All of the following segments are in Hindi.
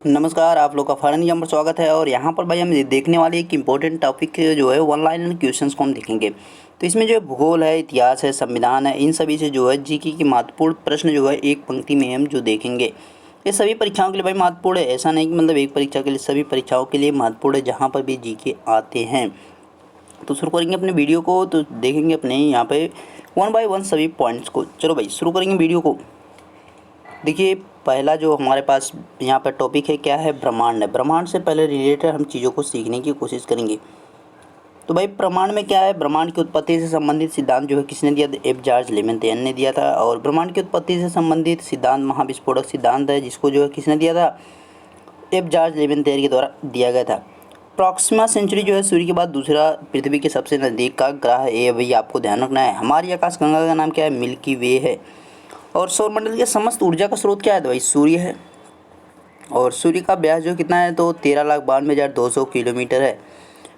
नमस्कार, आप लोग का फ़ौरन यहाँ पर स्वागत है। और यहाँ पर भाई हम ये देखने वाले एक इम्पोर्टेंट टॉपिक जो है वन लाइनर क्वेश्चंस को हम देखेंगे। तो इसमें जो है भूगोल है, इतिहास है, संविधान है, इन सभी से जो है जीके की महत्वपूर्ण प्रश्न जो है एक पंक्ति में हम जो देखेंगे। ये सभी परीक्षाओं के लिए भाई महत्वपूर्ण है, ऐसा नहीं कि मतलब एक परीक्षा के लिए, सभी परीक्षाओं के लिए महत्वपूर्ण है जहाँ पर भी जीके आते हैं। तो शुरू करेंगे अपने वीडियो को, तो देखेंगे अपने यहाँ पे वन बाय वन सभी पॉइंट्स को। चलो भाई शुरू करेंगे वीडियो को। देखिए पहला जो हमारे पास यहाँ पर टॉपिक है क्या है, ब्रह्मांड है। ब्रह्मांड से पहले रिलेटेड हम चीज़ों को सीखने की कोशिश करेंगे। तो भाई ब्रह्मांड में क्या है, ब्रह्मांड की उत्पत्ति से संबंधित सिद्धांत जो है किसने दिया, एफ जॉर्ज लेमेंथियन ने दिया था। और ब्रह्मांड की उत्पत्ति से संबंधित सिद्धांत महाविस्फोटक सिद्धांत है, जिसको जो है किसने दिया था, एफ जॉर्ज लेमेंथियन के द्वारा दिया गया था। प्रॉक्सिमा सेंचुरी जो है सूर्य के बाद दूसरा पृथ्वी के सबसे नज़दीक का ग्रह है, ये भाई आपको ध्यान रखना है। हमारी आकाशगंगा का नाम क्या है, मिल्की वे है। और सौरमंडल के समस्त ऊर्जा का स्रोत क्या है, तो भाई सूर्य है। और सूर्य का व्यास जो कितना है, तो 13,92,200 किलोमीटर है।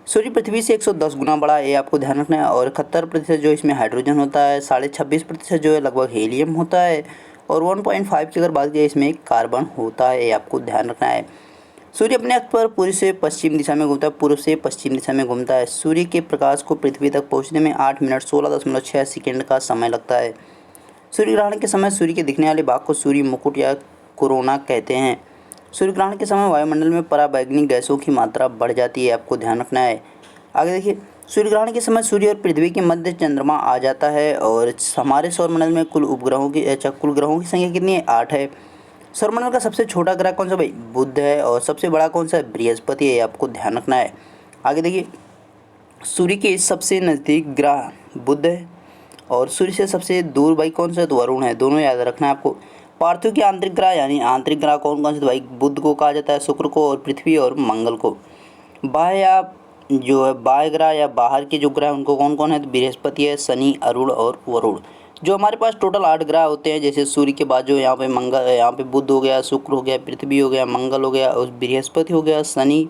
सूर्य पृथ्वी से 110 गुना बड़ा है, ये आपको ध्यान रखना है। और 71% जो इसमें हाइड्रोजन होता है, 26.5% जो है लगभग हीलियम होता है। और 1.5 की अगर बात करें इसमें कार्बन होता है, ये आपको ध्यान रखना है। सूर्य अपने अक्ष पर पूर्व से पश्चिम दिशा में घूमता है, पूर्व से पश्चिम दिशा में घूमता है। सूर्य के प्रकाश को पृथ्वी तक पहुँचने में 8 मिनट 16.6 सेकेंड का समय लगता है। सूर्य ग्रहण के समय सूर्य के दिखने वाले भाग को सूर्य मुकुट या कोरोना कहते हैं। सूर्य ग्रहण के समय वायुमंडल में पराबैंगनी गैसों की मात्रा बढ़ जाती है, आपको ध्यान रखना है। आगे देखिए, सूर्य ग्रहण के समय सूर्य और पृथ्वी के मध्य चंद्रमा आ जाता है। और हमारे सौरमंडल में कुल ग्रहों की संख्या कितनी है, 8 है। सौरमंडल का सबसे छोटा ग्रह कौन सा, भाई बुध है। और सबसे बड़ा कौन सा है, बृहस्पति है, आपको ध्यान रखना है। आगे देखिए, सूर्य के सबसे नज़दीक ग्रह बुध है और सूर्य से सबसे दूर भाई कौन सा है, तो वरुण है। दोनों याद रखना है आपको। पार्थिव के आंतरिक ग्रह यानी आंतरिक ग्रह कौन कौन से, तो भाई बुध को कहा जाता है, शुक्र को, और पृथ्वी और मंगल को। बाह्य या जो है बाह्य ग्रह या बाहर के जो ग्रह उनको कौन कौन है, तो बृहस्पति है, शनि, अरुण और वरुण। जो हमारे पास टोटल 8 ग्रह होते हैं, जैसे सूर्य के बाद जो यहाँ पे बुध हो गया, शुक्र हो गया, पृथ्वी हो गया, मंगल हो गया और बृहस्पति हो गया, शनि,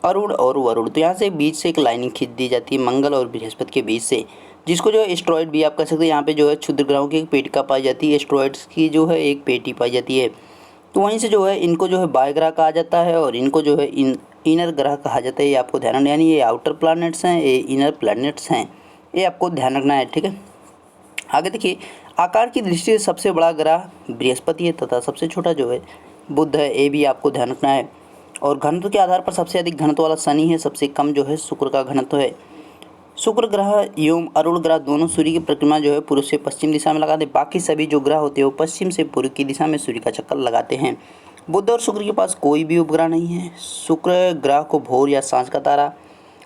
अरुण और वरुण। तो यहाँ से बीच से एक लाइनिंग खींच दी जाती है मंगल और बृहस्पति के बीच से, जिसको जो एस्ट्रॉयड भी आप कह सकते हैं। यहाँ पे जो है क्षुद्र ग्रहों की एक पेटिका पाई जाती है, एस्ट्रॉयड्स की जो है एक पेटी पाई जाती है। तो वहीं से जो है इनको जो है बाह्य ग्रह कहा जाता है और इनको जो है इनर ग्रह कहा जाता है। ये आपको ध्यान रखना, यानी ये आउटर प्लैनेट्स हैं, ये इनर प्लैनेट्स हैं, ये आपको ध्यान रखना है, ठीक है। आगे देखिए, आकार की दृष्टि से सबसे बड़ा ग्रह बृहस्पति है तथा सबसे छोटा जो है बुध है, ये भी आपको ध्यान रखना है। और घनत्व के आधार पर सबसे अधिक घनत्व वाला शनि है, सबसे कम जो है शुक्र का घनत्व है। शुक्र ग्रह एवं अरुण ग्रह दोनों सूर्य की परिक्रमा जो है पूर्व से पश्चिम दिशा में लगाते हैं। बाकी सभी जो ग्रह होते हैं वो पश्चिम से पूर्व की दिशा में सूर्य का चक्कर लगाते हैं। बुध और शुक्र के पास कोई भी उपग्रह नहीं है। शुक्र ग्रह को भोर या सांझ का तारा,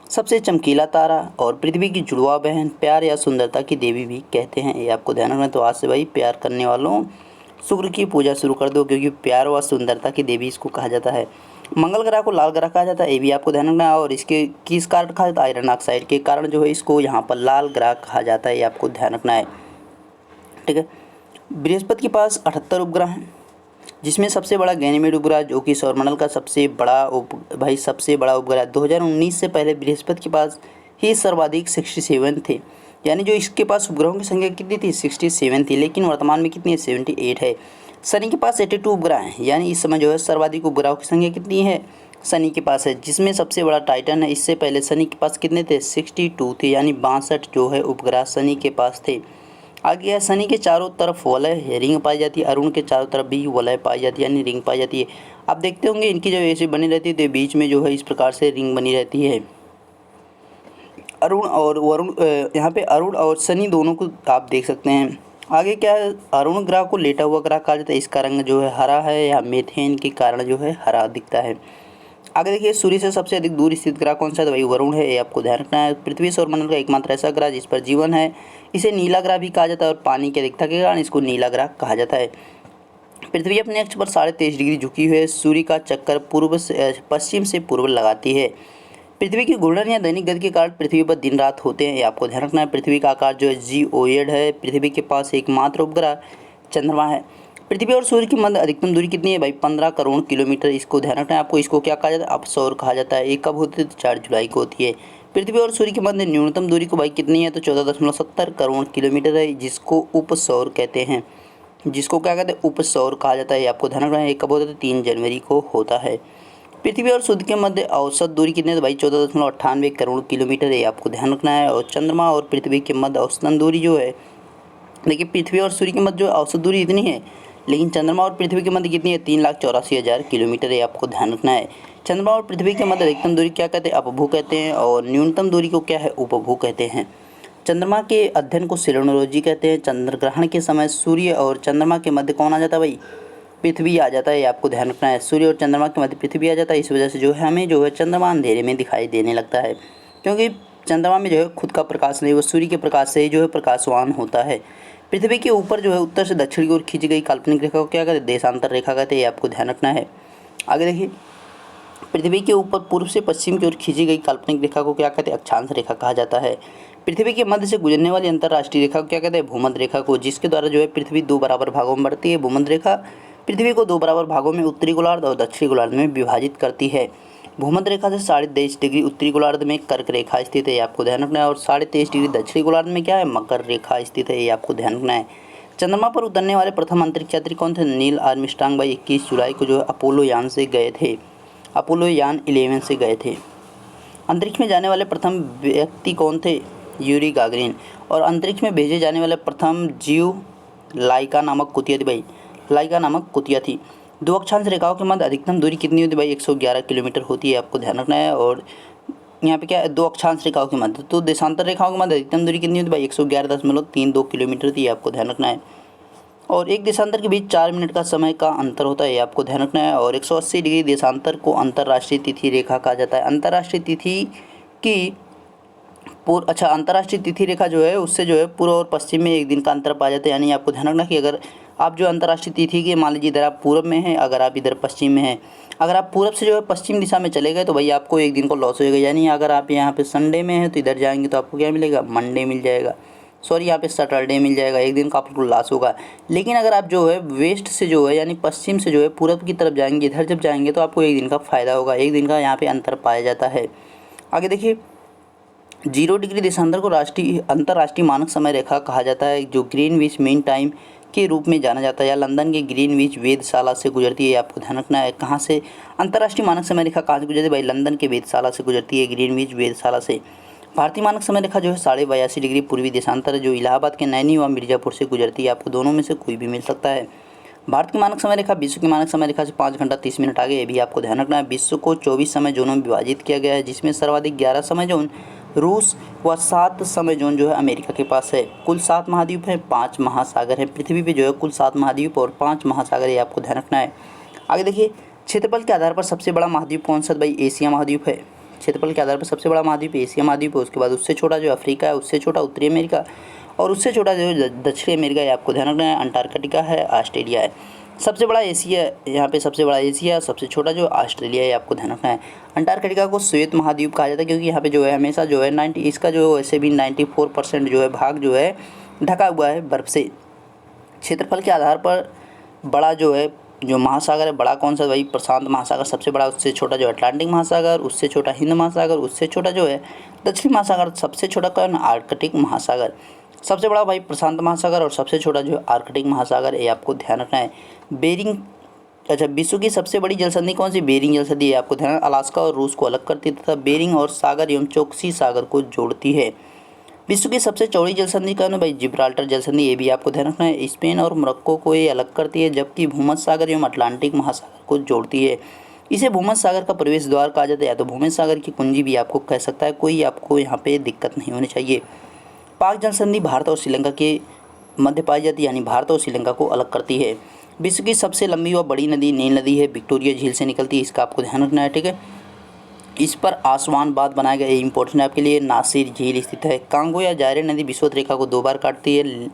सबसे चमकीला तारा और पृथ्वी की जुड़वा बहन, प्यार या सुंदरता की देवी भी कहते हैं, ये आपको ध्यान रखना। तो आज से भाई प्यार करने वालों शुक्र की पूजा शुरू कर दो, क्योंकि प्यार व सुंदरता की देवी इसको कहा जाता है। मंगल ग्रह को लाल ग्रह कहा जाता है, ये भी आपको ध्यान रखना है। और इसके किस कारण कहा जाता है, आयरन ऑक्साइड के कारण जो है इसको यहाँ पर लाल ग्रह कहा जाता है, ये आपको ध्यान रखना है, ठीक है। बृहस्पति के पास 78 उपग्रह हैं, जिसमें सबसे बड़ा गैनीमेड उपग्रह जो कि सौरमंडल का सबसे बड़ा उपग्रह 2019 से पहले बृहस्पति के पास ही सर्वाधिक 67 थे। यानी जो इसके पास उपग्रहों की संख्या कितनी थी, 67 थी, लेकिन वर्तमान में कितनी है, 78 है। शनि के पास 82 उपग्रह हैं, यानी इस समय जो है सर्वाधिक उपग्रहों की संख्या कितनी है, शनि के पास है, जिसमें सबसे बड़ा टाइटन है। इससे पहले शनि के पास कितने थे, 62 थे, यानी 62 जो है उपग्रह शनि के पास थे। आगे है, शनि के चारों तरफ वलय रिंग पाई जाती है, अरुण के चारों तरफ भी वलय पाई जाती है, यानी रिंग पाई जाती है। आप देखते होंगे इनकी जो ऐसे बनी रहती है, तो बीच में जो है इस प्रकार से रिंग बनी रहती है। अरुण और वरुण, यहाँ पे अरुण और शनि दोनों को आप देख सकते हैं। आगे क्या है, अरुण ग्रह को लेटा हुआ ग्रह कहा जाता है, इसका रंग जो है हरा है, या मेथेन के कारण जो है हरा दिखता है। आगे देखिए, सूर्य से सबसे अधिक दूर स्थित ग्रह कौन सा है, तो भाई वरुण है, ये आपको ध्यान रखना है। पृथ्वी सौरमंडल का एकमात्र ऐसा ग्रह जिस पर जीवन है, इसे नीला ग्रह भी कहा जाता है और पानी की अधिकता के कारण इसको नीला ग्रह कहा जाता है। पृथ्वी अपने अक्ष पर 23.5 डिग्री झुकी हुई है, सूर्य का चक्कर पश्चिम से पूर्व लगाती है। पृथ्वी की घूर्णन या दैनिक गति के कारण पृथ्वी पर दिन रात होते हैं, ये आपको ध्यान रखना है। पृथ्वी का आकार जो है जियोइड है। पृथ्वी के पास एकमात्र उपग्रह चंद्रमा है। पृथ्वी और सूर्य की मध्य अधिकतम दूरी कितनी है, भाई 15 करोड़ किलोमीटर, इसको ध्यान रखना है आपको। इसको क्या कहा जाता है, अपसौर कहा जाता है। ये कब होती है, तो 4 जुलाई को होती है। पृथ्वी और सूर्य के मध्य न्यूनतम दूरी को भाई कितनी है, तो 14.70 करोड़ किलोमीटर है, जिसको उपसौर कहते हैं। जिसको क्या कहते हैं उपसौर कहा जाता है। आपको ध्यान रखना है। ये कब होता है? 3 जनवरी को होता है। पृथ्वी और सूर्य के मध्य औसत दूरी कितनी है? तो भाई 14.98 करोड़ किलोमीटर है। आपको ध्यान रखना है। और चंद्रमा और पृथ्वी के मध्य औसतन दूरी जो है, देखिए पृथ्वी और सूर्य के मध्य जो औसत दूरी इतनी है, लेकिन चंद्रमा और पृथ्वी के मध्य कितनी है? 3,84,000 किलोमीटर है। आपको ध्यान रखना है। चंद्रमा और पृथ्वी के मध्य अधिकतम दूरी क्या कहते हैं? अपभू कहते हैं। और न्यूनतम दूरी को क्या है? उपभू कहते हैं। चंद्रमा के अध्ययन को सेलेनोलॉजी कहते हैं। चंद्र ग्रहण के समय सूर्य और चंद्रमा के मध्य कौन आ जाता है भाई? पृथ्वी आ जाता है। आपको ध्यान रखना है। सूर्य और चंद्रमा के मध्य पृथ्वी आ जाता है। इस वजह से जो है हमें जो है चंद्रमा अंधेरे में दिखाई देने लगता है, क्योंकि चंद्रमा में जो है खुद का प्रकाश नहीं, वो सूर्य के प्रकाश से ही जो है प्रकाशवान होता है। पृथ्वी के ऊपर जो है उत्तर से दक्षिण की ओर खींची गई काल्पनिक रेखा को क्या कहते हैं? देशांतर रेखा कहते हैं। ये आपको ध्यान रखना है। आगे देखिए, पृथ्वी के ऊपर पूर्व से पश्चिम की ओर खींची गई काल्पनिक रेखा को क्या कहते हैं? अक्षांश रेखा कहा जाता है। पृथ्वी के मध्य से गुजरने वाली अंतर्राष्ट्रीय रेखा को क्या कहते हैं? भूमध्य रेखा को, जिसके द्वारा जो है पृथ्वी 2 बराबर भागों में बढ़ती है। भूमध्य रेखा पृथ्वी को 2 बराबर भागों में उत्तरी गोलार्ध और दक्षिणी गोलार्ध में विभाजित करती है। भूमध्य रेखा से 23.5 डिग्री उत्तरी गोलार्ध में कर्क रेखा स्थित है। ये आपको ध्यान रखना है। और 23.5 डिग्री दक्षिणी गोलार्ध में क्या है? मकर रेखा स्थित है। ये आपको ध्यान रखना है। चंद्रमा पर उतरने वाले प्रथम अंतरिक्ष यात्री कौन थे? नील आर्मस्ट्रांग भाई 21 जुलाई को जो है अपोलो यान से गए थे। अपोलो यान 11 से गए थे। अंतरिक्ष में जाने वाले प्रथम व्यक्ति कौन थे? Yuri Gagarin. और अंतरिक्ष में भेजे जाने वाले प्रथम जीव लाइका नामक कुतिया थी भाई। लाइका नामक कुतिया थी। 2 अक्षांश रेखाओं के मध्य अधिकतम दूरी कितनी होती है भाई? 111 किलोमीटर होती है। आपको ध्यान रखना है। और यहाँ पे क्या है? 2 अक्षांश रेखाओं के मध्य, तो देशांतर रेखाओं के मध्य अधिकतम दूरी कितनी होती है भाई? 111.32 किलोमीटर थी। आपको ध्यान रखना है। और एक देशांतर के बीच 4 मिनट का समय का अंतर होता है। आपको ध्यान रखना है। और 180 डिग्री देशांतर को अंतर्राष्ट्रीय तिथि रेखा कहा जाता है। अंतर्राष्ट्रीय तिथि की अंतर्राष्ट्रीय तिथि रेखा जो है उससे जो है पूर्व और पश्चिम में 1 दिन का अंतर पाया जाता है। यानी आपको ध्यान रखना कि अगर आप जो अंतर्राष्ट्रीय तिथि के, मान लीजिए इधर आप पूर्व में हैं, अगर आप इधर पश्चिम में हैं, अगर आप पूर्व से जो है पश्चिम दिशा में चले गए तो भाई आपको 1 दिन को लॉस हो जाएगा। यानी अगर आप यहाँ पे संडे में हैं तो इधर जाएंगे तो आपको क्या मिलेगा? मंडे मिल जाएगा। सॉरी, यहाँ पे सैटरडे मिल जाएगा। 1 दिन का आपको लॉस होगा। लेकिन अगर आप जो है वेस्ट से जो है यानी पश्चिम से जो है पूर्व की तरफ जाएंगे, इधर जब जाएंगे तो आपको 1 दिन का फ़ायदा होगा। 1 दिन का यहाँ पे अंतर पाया जाता है। आगे देखिए, 0 डिग्री देशांतर को अंतर्राष्ट्रीय मानक समय रेखा कहा जाता है, जो ग्रीनविच मीन टाइम के रूप में जाना जाता है, या लंदन के ग्रीनविच वेधशाला से गुजरती है। आपको ध्यान रखना है। कहाँ से अंतर्राष्ट्रीय मानक समय रेखा कहाँ से गुजरती है भाई? लंदन के वेधशाला से गुजरती है, ग्रीनविच वेधशाला से। भारतीय मानक समय रेखा जो है 82.5 डिग्री पूर्वी देशांतर है, जो इलाहाबाद के नैनी व मिर्ज़ापुर से गुजरती है। आपको दोनों में से कोई भी मिल सकता है। भारत की मानक समय रेखा विश्व की मानक समय रेखा से 5 घंटा 30 मिनट आगे। ये भी आपको ध्यान रखना है। विश्व को 24 समय जोनों में विभाजित किया गया है, जिसमें सर्वाधिक 11 समय जोन रूस व 7 समय जोन जो है अमेरिका के पास है। कुल 7 महाद्वीप हैं, 5 महासागर हैं। पृथ्वी पे जो है कुल 7 महाद्वीप और 5 महासागर, ये आपको ध्यान रखना है। आगे देखिए, क्षेत्रफल के आधार पर सबसे बड़ा महाद्वीप कौन सा? भाई एशिया महाद्वीप है। क्षेत्रफल के आधार पर सबसे बड़ा महाद्वीप एशिया महाद्वीप है। उसके बाद उससे छोटा जो अफ्रीका है, उससे छोटा उत्तरी अमेरिका, और उससे छोटा जो दक्षिणी अमेरिका है। आपको ध्यान रखना है। अंटार्कटिका है, ऑस्ट्रेलिया है। सबसे बड़ा एशिया, यहाँ पे सबसे बड़ा एशिया, सबसे छोटा जो ऑस्ट्रेलिया है। आपको ध्यान रखना है। अंटार्कटिका को श्वेत महाद्वीप कहा जाता है, क्योंकि यहाँ पे जो है हमेशा जो है 90 इसका जो वैसे भी 94% जो है भाग जो है ढका हुआ है बर्फ़ से। क्षेत्रफल के आधार पर बड़ा जो है जो महासागर है, बड़ा कौन सा भाई? प्रशांत महासागर सबसे बड़ा, उससे छोटा जो अटलांटिक महासागर, उससे छोटा हिंद महासागर, उससे छोटा जो है दक्षिणी महासागर, सबसे छोटा कौन? आर्कटिक महासागर। सबसे बड़ा भाई प्रशांत महासागर और सबसे छोटा जो है आर्कटिक महासागर, ये आपको ध्यान रखना है। विश्व की सबसे बड़ी जलसंधि कौन सी? बेरिंग जलसंधि है। आपको ध्यान, अलास्का और रूस को अलग करती है तथा बेरिंग और सागर एवं चौकसी सागर को जोड़ती है। विश्व की सबसे चौड़ी जलसंधि कौन है भाई? जिब्राल्टर जलसंधि, ये भी आपको ध्यान रखना है। स्पेन और मोरक्को को ये अलग करती है, जबकि भूमध्य सागर एवं अटलांटिक महासागर को जोड़ती है। इसे भूमध्य सागर का प्रवेश द्वार कहा जाता है, या तो भूमध्य सागर की कुंजी भी आपको कह सकता है। कोई आपको यहाँ पे दिक्कत नहीं होनी चाहिए। पाक जलसंधि भारत और श्रीलंका के मध्य पाई जाती है, यानी भारत और श्रीलंका को अलग करती है। विश्व की सबसे लंबी व बड़ी नदी नील नदी है, विक्टोरिया झील से निकलती है। इसका आपको ध्यान रखना है, ठीक है। इस पर आसवान बांध बनाया गया, इंपॉर्टेंट है आपके लिए। नासिर झील स्थित है। कांगो या जायरे नदी विषुवत रेखा को 2 बार काटती है,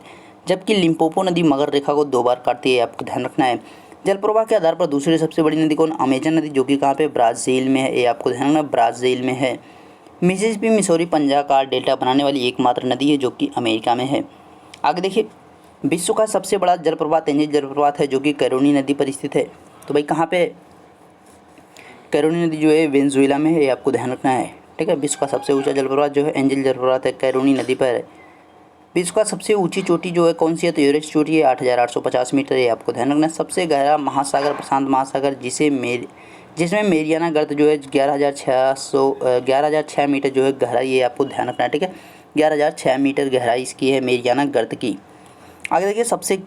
जबकि लिम्पोपो नदी मगर रेखा को 2 बार काटती है। आपको ध्यान रखना है। जल प्रवाह के आधार पर दूसरी सबसे बड़ी नदी कौन? अमेजन नदी, जो कि कहाँ पे? ब्राज़ील में है। ये आपको ध्यान रखना, ब्राज़ील में है। मिसिसिपी मिसौरी पंजाब का डेल्टा बनाने वाली एकमात्र नदी है, जो कि अमेरिका में है। आगे देखिए, विश्व का सबसे बड़ा जलप्रपात एंजल जलप्रपात है, जो कि कैरोनी नदी पर स्थित है। तो भाई कहाँ पे? कैरोनी नदी जो है वेनेजुएला में है, ये आपको ध्यान रखना है, ठीक है। विश्व का सबसे ऊंचा जलप्रपात जो है एंजल जलप्रपात है, कैरोनी नदी पर है। विश्व का सबसे ऊंची चोटी जो है कौन सी है, तो एवरेस्ट चोटी है 8,850 मीटर, ये आपको ध्यान रखना है। सबसे गहरा महासागर प्रशांत महासागर, जिसमें मेरियाना गर्त जो है 11,600 मीटर जो है गहराई, ये आपको ध्यान रखना है, ठीक है। 11,006 मीटर गहराई इसकी है मेरियाना गर्त की। आगे देखिए सबसे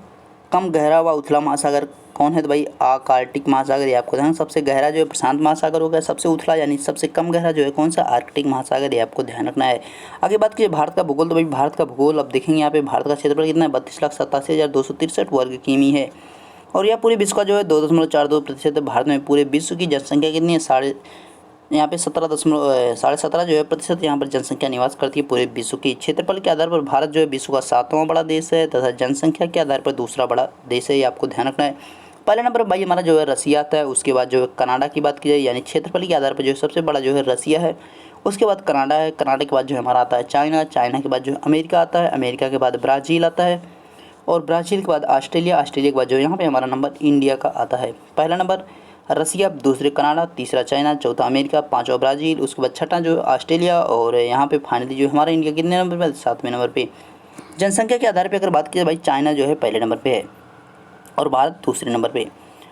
कम गहरा व उथला महासागर कौन है, तो भाई आर्कटिक महासागर, ये आपको ध्यान। सबसे गहरा जो है प्रशांत महासागर हो गया, सबसे उथला यानी सबसे कम गहरा जो है कौन सा, आर्कटिक महासागर, ये आपको ध्यान रखना है। आगे बात कीजिए भारत का भूगोल, तो भाई भारत का भूगोल अब देखेंगे यहाँ पे भारत का क्षेत्रफल कितना है, 32,87,263 वर्ग किमी है। और यह पूरे विश्व का जो है 2.42% है। भारत में पूरे विश्व की जनसंख्या कितनी है, यहाँ पे 17.17 जो है प्रतिशत यहाँ पर जनसंख्या निवास करती है पूरे विश्व की। क्षेत्रफल के आधार पर भारत जो है विश्व का 7वां बड़ा देश है तथा जनसंख्या के आधार पर दूसरा बड़ा देश है, ये आपको ध्यान रखना है। पहले नंबर पर भाई हमारा जो है रसिया आता है, उसके बाद जो है कनाडा की बात की जाए, यानी क्षेत्रफल के आधार पर जो है सबसे बड़ा जो है रसिया है, उसके बाद कनाडा है, कनाडा के बाद जो है हमारा आता है चाइना, चाइना के बाद जो है अमेरिका आता है, अमेरिका के बाद ब्राज़ील आता है, और ब्राज़ील के बाद ऑस्ट्रेलिया, ऑस्ट्रेलिया के बाद जो है यहाँ पे हमारा नंबर इंडिया का आता है। पहला नंबर रसिया, दूसरे कनाडा, तीसरा चाइना, चौथा अमेरिका, पाँचवा ब्राज़ील, उसके बाद छठा जो है ऑस्ट्रेलिया, और यहाँ पे फाइनली जो हमारा इंडिया कितने नंबर पर, 7वें नंबर पे। जनसंख्या के आधार पर अगर बात की जाए भाई चाइना जो है पहले नंबर पर है और भारत दूसरे नंबर पे।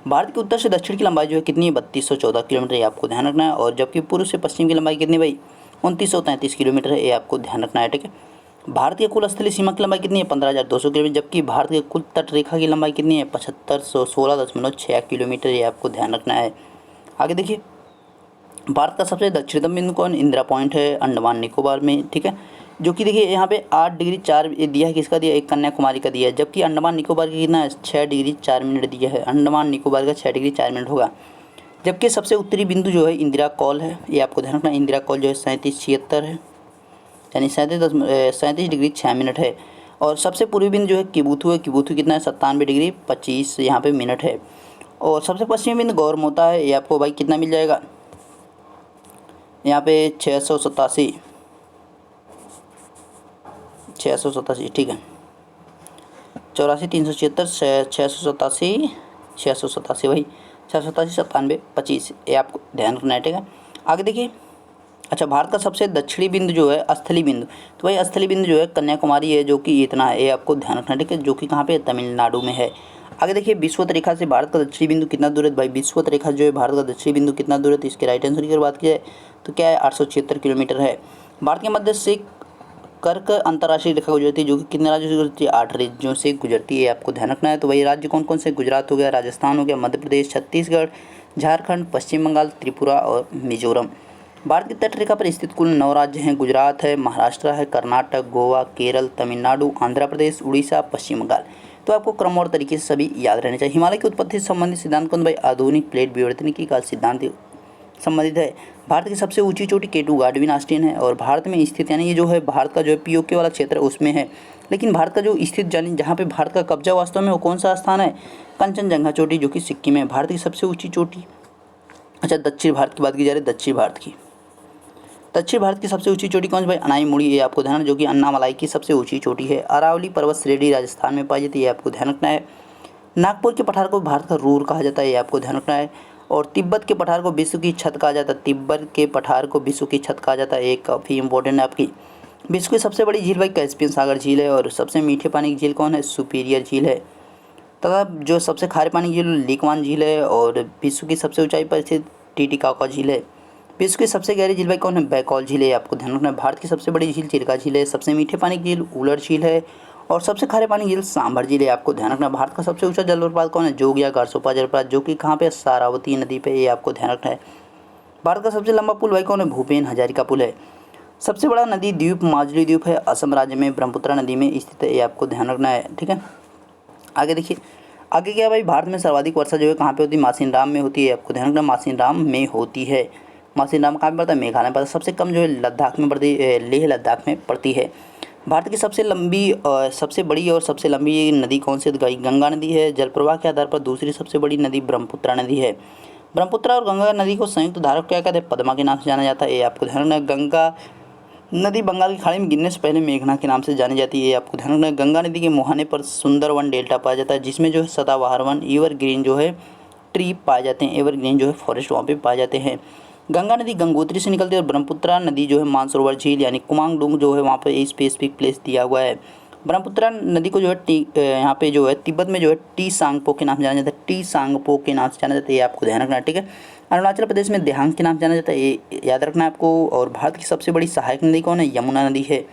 भारत के उत्तर से दक्षिण की लंबाई जो है कितनी है, 3214 किलोमीटर, ये आपको ध्यान रखना है। और जबकि पूर्व से पश्चिम की लंबाई कितनी है भाई, 2933 किलोमीटर है, ये आपको ध्यान रखना है, ठीक है। भारत की कुल स्थलीय सीमा की लंबाई कितनी है, 15,200 किलोमीटर, जबकि भारत के कुल तट रेखा की लंबाई कितनी है, 7516.6 किलोमीटर, ये आपको ध्यान रखना है। आगे देखिए भारत का सबसे दक्षिणतम बिंदु कौन, इंदिरा पॉइंट है अंडमान निकोबार में, ठीक है, जो कि देखिए यहाँ पे 8 डिग्री 4 दिया है, किसका दिया है, एक कन्याकुमारी का दिया है, जबकि अंडमान निकोबार का कितना है, 6 डिग्री 4 मिनट दिया है, अंडमान निकोबार का 6 डिग्री 4 मिनट होगा। जबकि सबसे उत्तरी बिंदु जो है इंदिरा कॉल है, ये आपको ध्यान रखना है, इंदिरा कॉल जो है 3776 है, यानी 37 डिग्री 6 मिनट है। और सबसे पूर्वी बिंदु जो है किबुथु है, किबुथु कितना है, 97 डिग्री 25 यहाँ पे मिनट है। और सबसे पश्चिमी बिंदु गौरमोता है, ये आपको भाई कितना मिल जाएगा, यहाँ पे 687, ठीक है, 84 376 687 भाई 687 97 25, ये आपको ध्यान रखना है, ठीक है। आगे देखिए अच्छा भारत का सबसे दक्षिणी बिंदु जो है स्थली बिंदु, तो भाई स्थली बिंदु जो है कन्याकुमारी है, जो कि इतना है, ये आपको ध्यान रखना है, ठीक है, जो कि कहाँ पे, तमिलनाडु में है। आगे देखिए विश्वत रेखा से भारत का दक्षिणी बिंदु कितना दूर है, भाई विश्वत रेखा जो है भारत का दक्षिणी बिंदु कितना दूर है, तो इसके राइट आंसर की अगर बात की जाए तो क्या है, 876 किलोमीटर है। भारत के मध्य से कर्क अंतर्राष्ट्रीय रेखा गुजरती है, जो कि कितने राज्यों से गुजरती है, 8 राज्यों से गुजरती है, आपको ध्यान रखना है। तो वही राज्य कौन कौन से, गुजरात हो गया, राजस्थान हो गया, मध्य प्रदेश, छत्तीसगढ़, झारखंड, पश्चिम बंगाल, त्रिपुरा और मिजोरम। भारत की तट रेखा पर स्थित कुल 9 राज्य हैं, गुजरात है, महाराष्ट्र है, कर्नाटक, गोवा, केरल, तमिलनाडु, आंध्र प्रदेश, उड़ीसा, पश्चिम बंगाल। तो आपको क्रम और तरीके से सभी याद रहने चाहिए। हिमालय की उत्पत्ति से संबंधित सिद्धांत कौन, भाई आधुनिक प्लेट विवर्तनिकी का सिद्धांत संबंधित है। भारत की सबसे ऊंची चोटी केटू गाडविन ऑस्टिन है और भारत में स्थित, यानी ये जो है भारत का जो है पीओके वाला क्षेत्र उसमें है, लेकिन भारत का जो स्थित जहाँ पे भारत का कब्जा वास्तव में वो कौन सा स्थान है, कंचनजंगा चोटी, जो कि सिक्किम में है। भारत की सबसे ऊंची चोटी, अच्छा दक्षिण भारत की बात की जा रही है, दक्षिण भारत की सबसे ऊंची चोटी कौन सी, भाई अनाईमुड़ी, ये आपको ध्यान, जो कि अन्नामलाई की सबसे ऊंची चोटी है। अरावली पर्वत श्रेणी राजस्थान में पाई जाती है, ये आपको ध्यान रखना है। नागपुर के पठार को भारत का रूर कहा जाता है, ये आपको ध्यान रखना है। और तिब्बत के पठार को विश्व की छत कहा जाता है, तिब्बत के पठार को विश्व की छत कहा जाता है, ये काफ़ी इंपॉर्टेंट है आपकी। विश्व की सबसे बड़ी झील भाई कैस्पियन सागर झील है और सबसे मीठे पानी की झील कौन है, सुपीरियर झील है। तथा जो सबसे खारे पानी की झील लिकवान झील है और विश्व की सबसे ऊंचाई पर स्थित टिटिकाका झील है। विश्व की सबसे गहरी झील भाई कौन है, बैकॉल झील है, आपको ध्यान रखना है। भारत की सबसे बड़ी झील चिल्का झील है, सबसे मीठे पानी की झील उलर झील है और सबसे खारे पानी की झील सांभर झील है, आपको ध्यान रखना है। भारत का सबसे ऊंचा जलप्रपात कौन है, जोग या गारसोपा जलप्रपात, जो कि कहाँ पे, सारावती नदी पे, ये आपको ध्यान रखना है। भारत का सबसे लंबा पुल भाई कौन है, भूपेन हजारिका पुल है। सबसे बड़ा नदी द्वीप माजुली द्वीप है, असम राज्य में ब्रह्मपुत्र नदी में स्थित है, ये आपको ध्यान रखना है, ठीक है। आगे देखिए आगे क्या भाई, भारत में सर्वाधिक वर्षा जो है कहाँ पे होती है, मासिनराम में होती है, आपको ध्यान रखना, मासिनराम में होती है। मासिनराम कहाँ पे पड़ता है, मेघालय में पड़ता है। सबसे कम जो है लद्दाख में पड़ती है, लेह लद्दाख में पड़ती है। भारत की सबसे बड़ी और सबसे लंबी नदी कौन सी, गंगा नदी है। जल प्रवाह के आधार पर दूसरी सबसे बड़ी नदी ब्रह्मपुत्र नदी है। ब्रह्मपुत्र और गंगा नदी को संयुक्त धारक क्या कहते हैं, पद्मा के नाम से जाना जाता है, ये आपको ध्यान रखना है। गंगा नदी बंगाल की खाड़ी में गिरने से पहले मेघना के नाम से जानी जाती है, आपको ध्यान रखना है। गंगा नदी के मुहाने पर सुंदरवन डेल्टा पाया जाता है, जिसमें जो है सदाबहार वन, एवरग्रीन जो है ट्री पाए जाते हैं, एवरग्रीन जो है फॉरेस्ट वहाँ पे पाए जाते हैं। गंगा नदी गंगोत्री से निकलती है और ब्रह्मपुत्र नदी जो है मानसरोवर झील यानी कुमांगडुंग जो है वहाँ पर स्पेसिफिक प्लेस दिया हुआ है। ब्रह्मपुत्र नदी को जो है यहाँ पे जो है तिब्बत में जो है टी सांगपो के नाम से जाना जाता है, टी सांगपो के नाम से जाना जाता है, ये आपको ध्यान रखना है, ठीक है। अरुणाचल प्रदेश में देहांग के नाम से जाना जाता है, ये याद रखना है आपको। और भारत की सबसे बड़ी सहायक नदी कौन है? यमुना नदी है,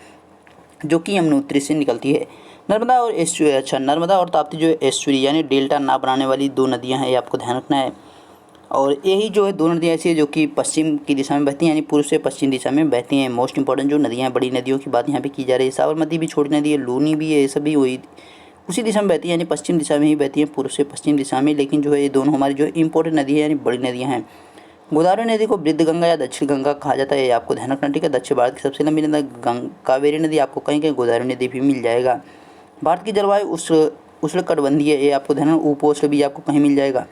जो कि यमुनोत्री से निकलती है। नर्मदा और ताप्ती जो है एस्चुरी यानी डेल्टा ना बनाने वाली दो नदियाँ हैं, ये आपको ध्यान रखना है। और यही जो है दो नदियाँ ऐसी है जो कि पश्चिम की दिशा में बहती हैं, यानी पूर्व से पश्चिम दिशा में बहती हैं। मोस्ट इंपॉर्टेंट जो नदियाँ हैं, बड़ी नदियों की बात यहाँ पे की जा रही है। साबरमती भी छोटी नदी है, लूनी भी है, ये सभी वही उसी दिशा में बहती है, यानी पश्चिम दिशा में ही बहती है, पूर्व से पश्चिम दिशा में। लेकिन जो है ये दोनों हमारी जो इंपॉर्टेंट नदी है, यानी बड़ी नदियाँ हैं। गोदावरी नदी को वृद्ध गंगा या दक्षिण गंगा कहा जाता है, ये आपको ध्यान रखना, ठीक है। दक्षिण भारत की सबसे लंबी नदी कावेरी नदी, आपको कहीं कहीं गोदावरी नदी भी मिल जाएगा। भारत की जलवायु उष्णकटिबंधीय है, ये आपको ध्यान, उपोष्ण भी आपको कहीं मिल जाएगा,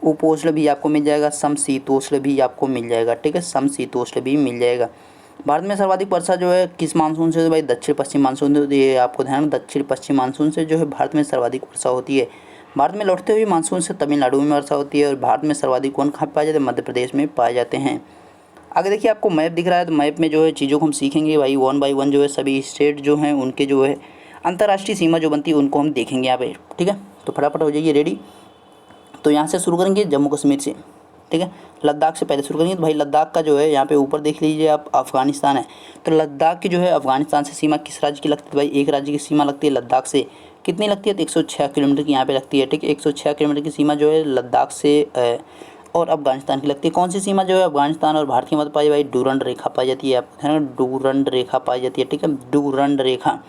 उपोष्ण भी आपको मिल जाएगा, समशीतोष्ण भी आपको मिल जाएगा, ठीक है, समशीतोष्ण भी मिल जाएगा। भारत में सर्वाधिक वर्षा जो है किस मानसून से? भाई दक्षिण पश्चिम मानसून से, ये आपको ध्यान, दक्षिण पश्चिम मानसून से जो है भारत में सर्वाधिक वर्षा होती है। भारत में लौटते हुए मानसून से तमिलनाडु में वर्षा होती है। और भारत में सर्वाधिक कौन कहाँ पाए जाते हैं? मध्य प्रदेश में पाए जाते हैं। आगे देखिए आपको मैप दिख रहा है, तो मैप में जो है चीज़ों को हम सीखेंगे भाई, 1 बाय 1 जो है सभी स्टेट जो हैं उनके जो है अंतर्राष्ट्रीय सीमा जो बनती है उनको हम देखेंगे यहाँ पे, ठीक है। तो फटाफट हो जाइए रेडी। तो यहाँ से शुरू करेंगे जम्मू कश्मीर से, ठीक है। लद्दाख से पहले शुरू करेंगे। तो भाई लद्दाख का जो है यहाँ पे ऊपर देख लीजिए आप, अफगानिस्तान है। तो लद्दाख की जो है अफगानिस्तान से सीमा किस राज्य की लगती है? भाई एक राज्य की सीमा लगती है लद्दाख से, कितनी लगती है? तो 106 किलोमीटर की यहाँ पे लगती है, ठीक है। 106 किलोमीटर की सीमा जो है लद्दाख से और अफगानिस्तान की लगती है। कौन सी सीमा जो है अफगानिस्तान और भारत की मध्य पाई? भाई डूरंड रेखा पाई जाती है, आपको ध्यान रखना, डूरंड रेखा पाई जाती है, ठीक है, डूरंड रेखा।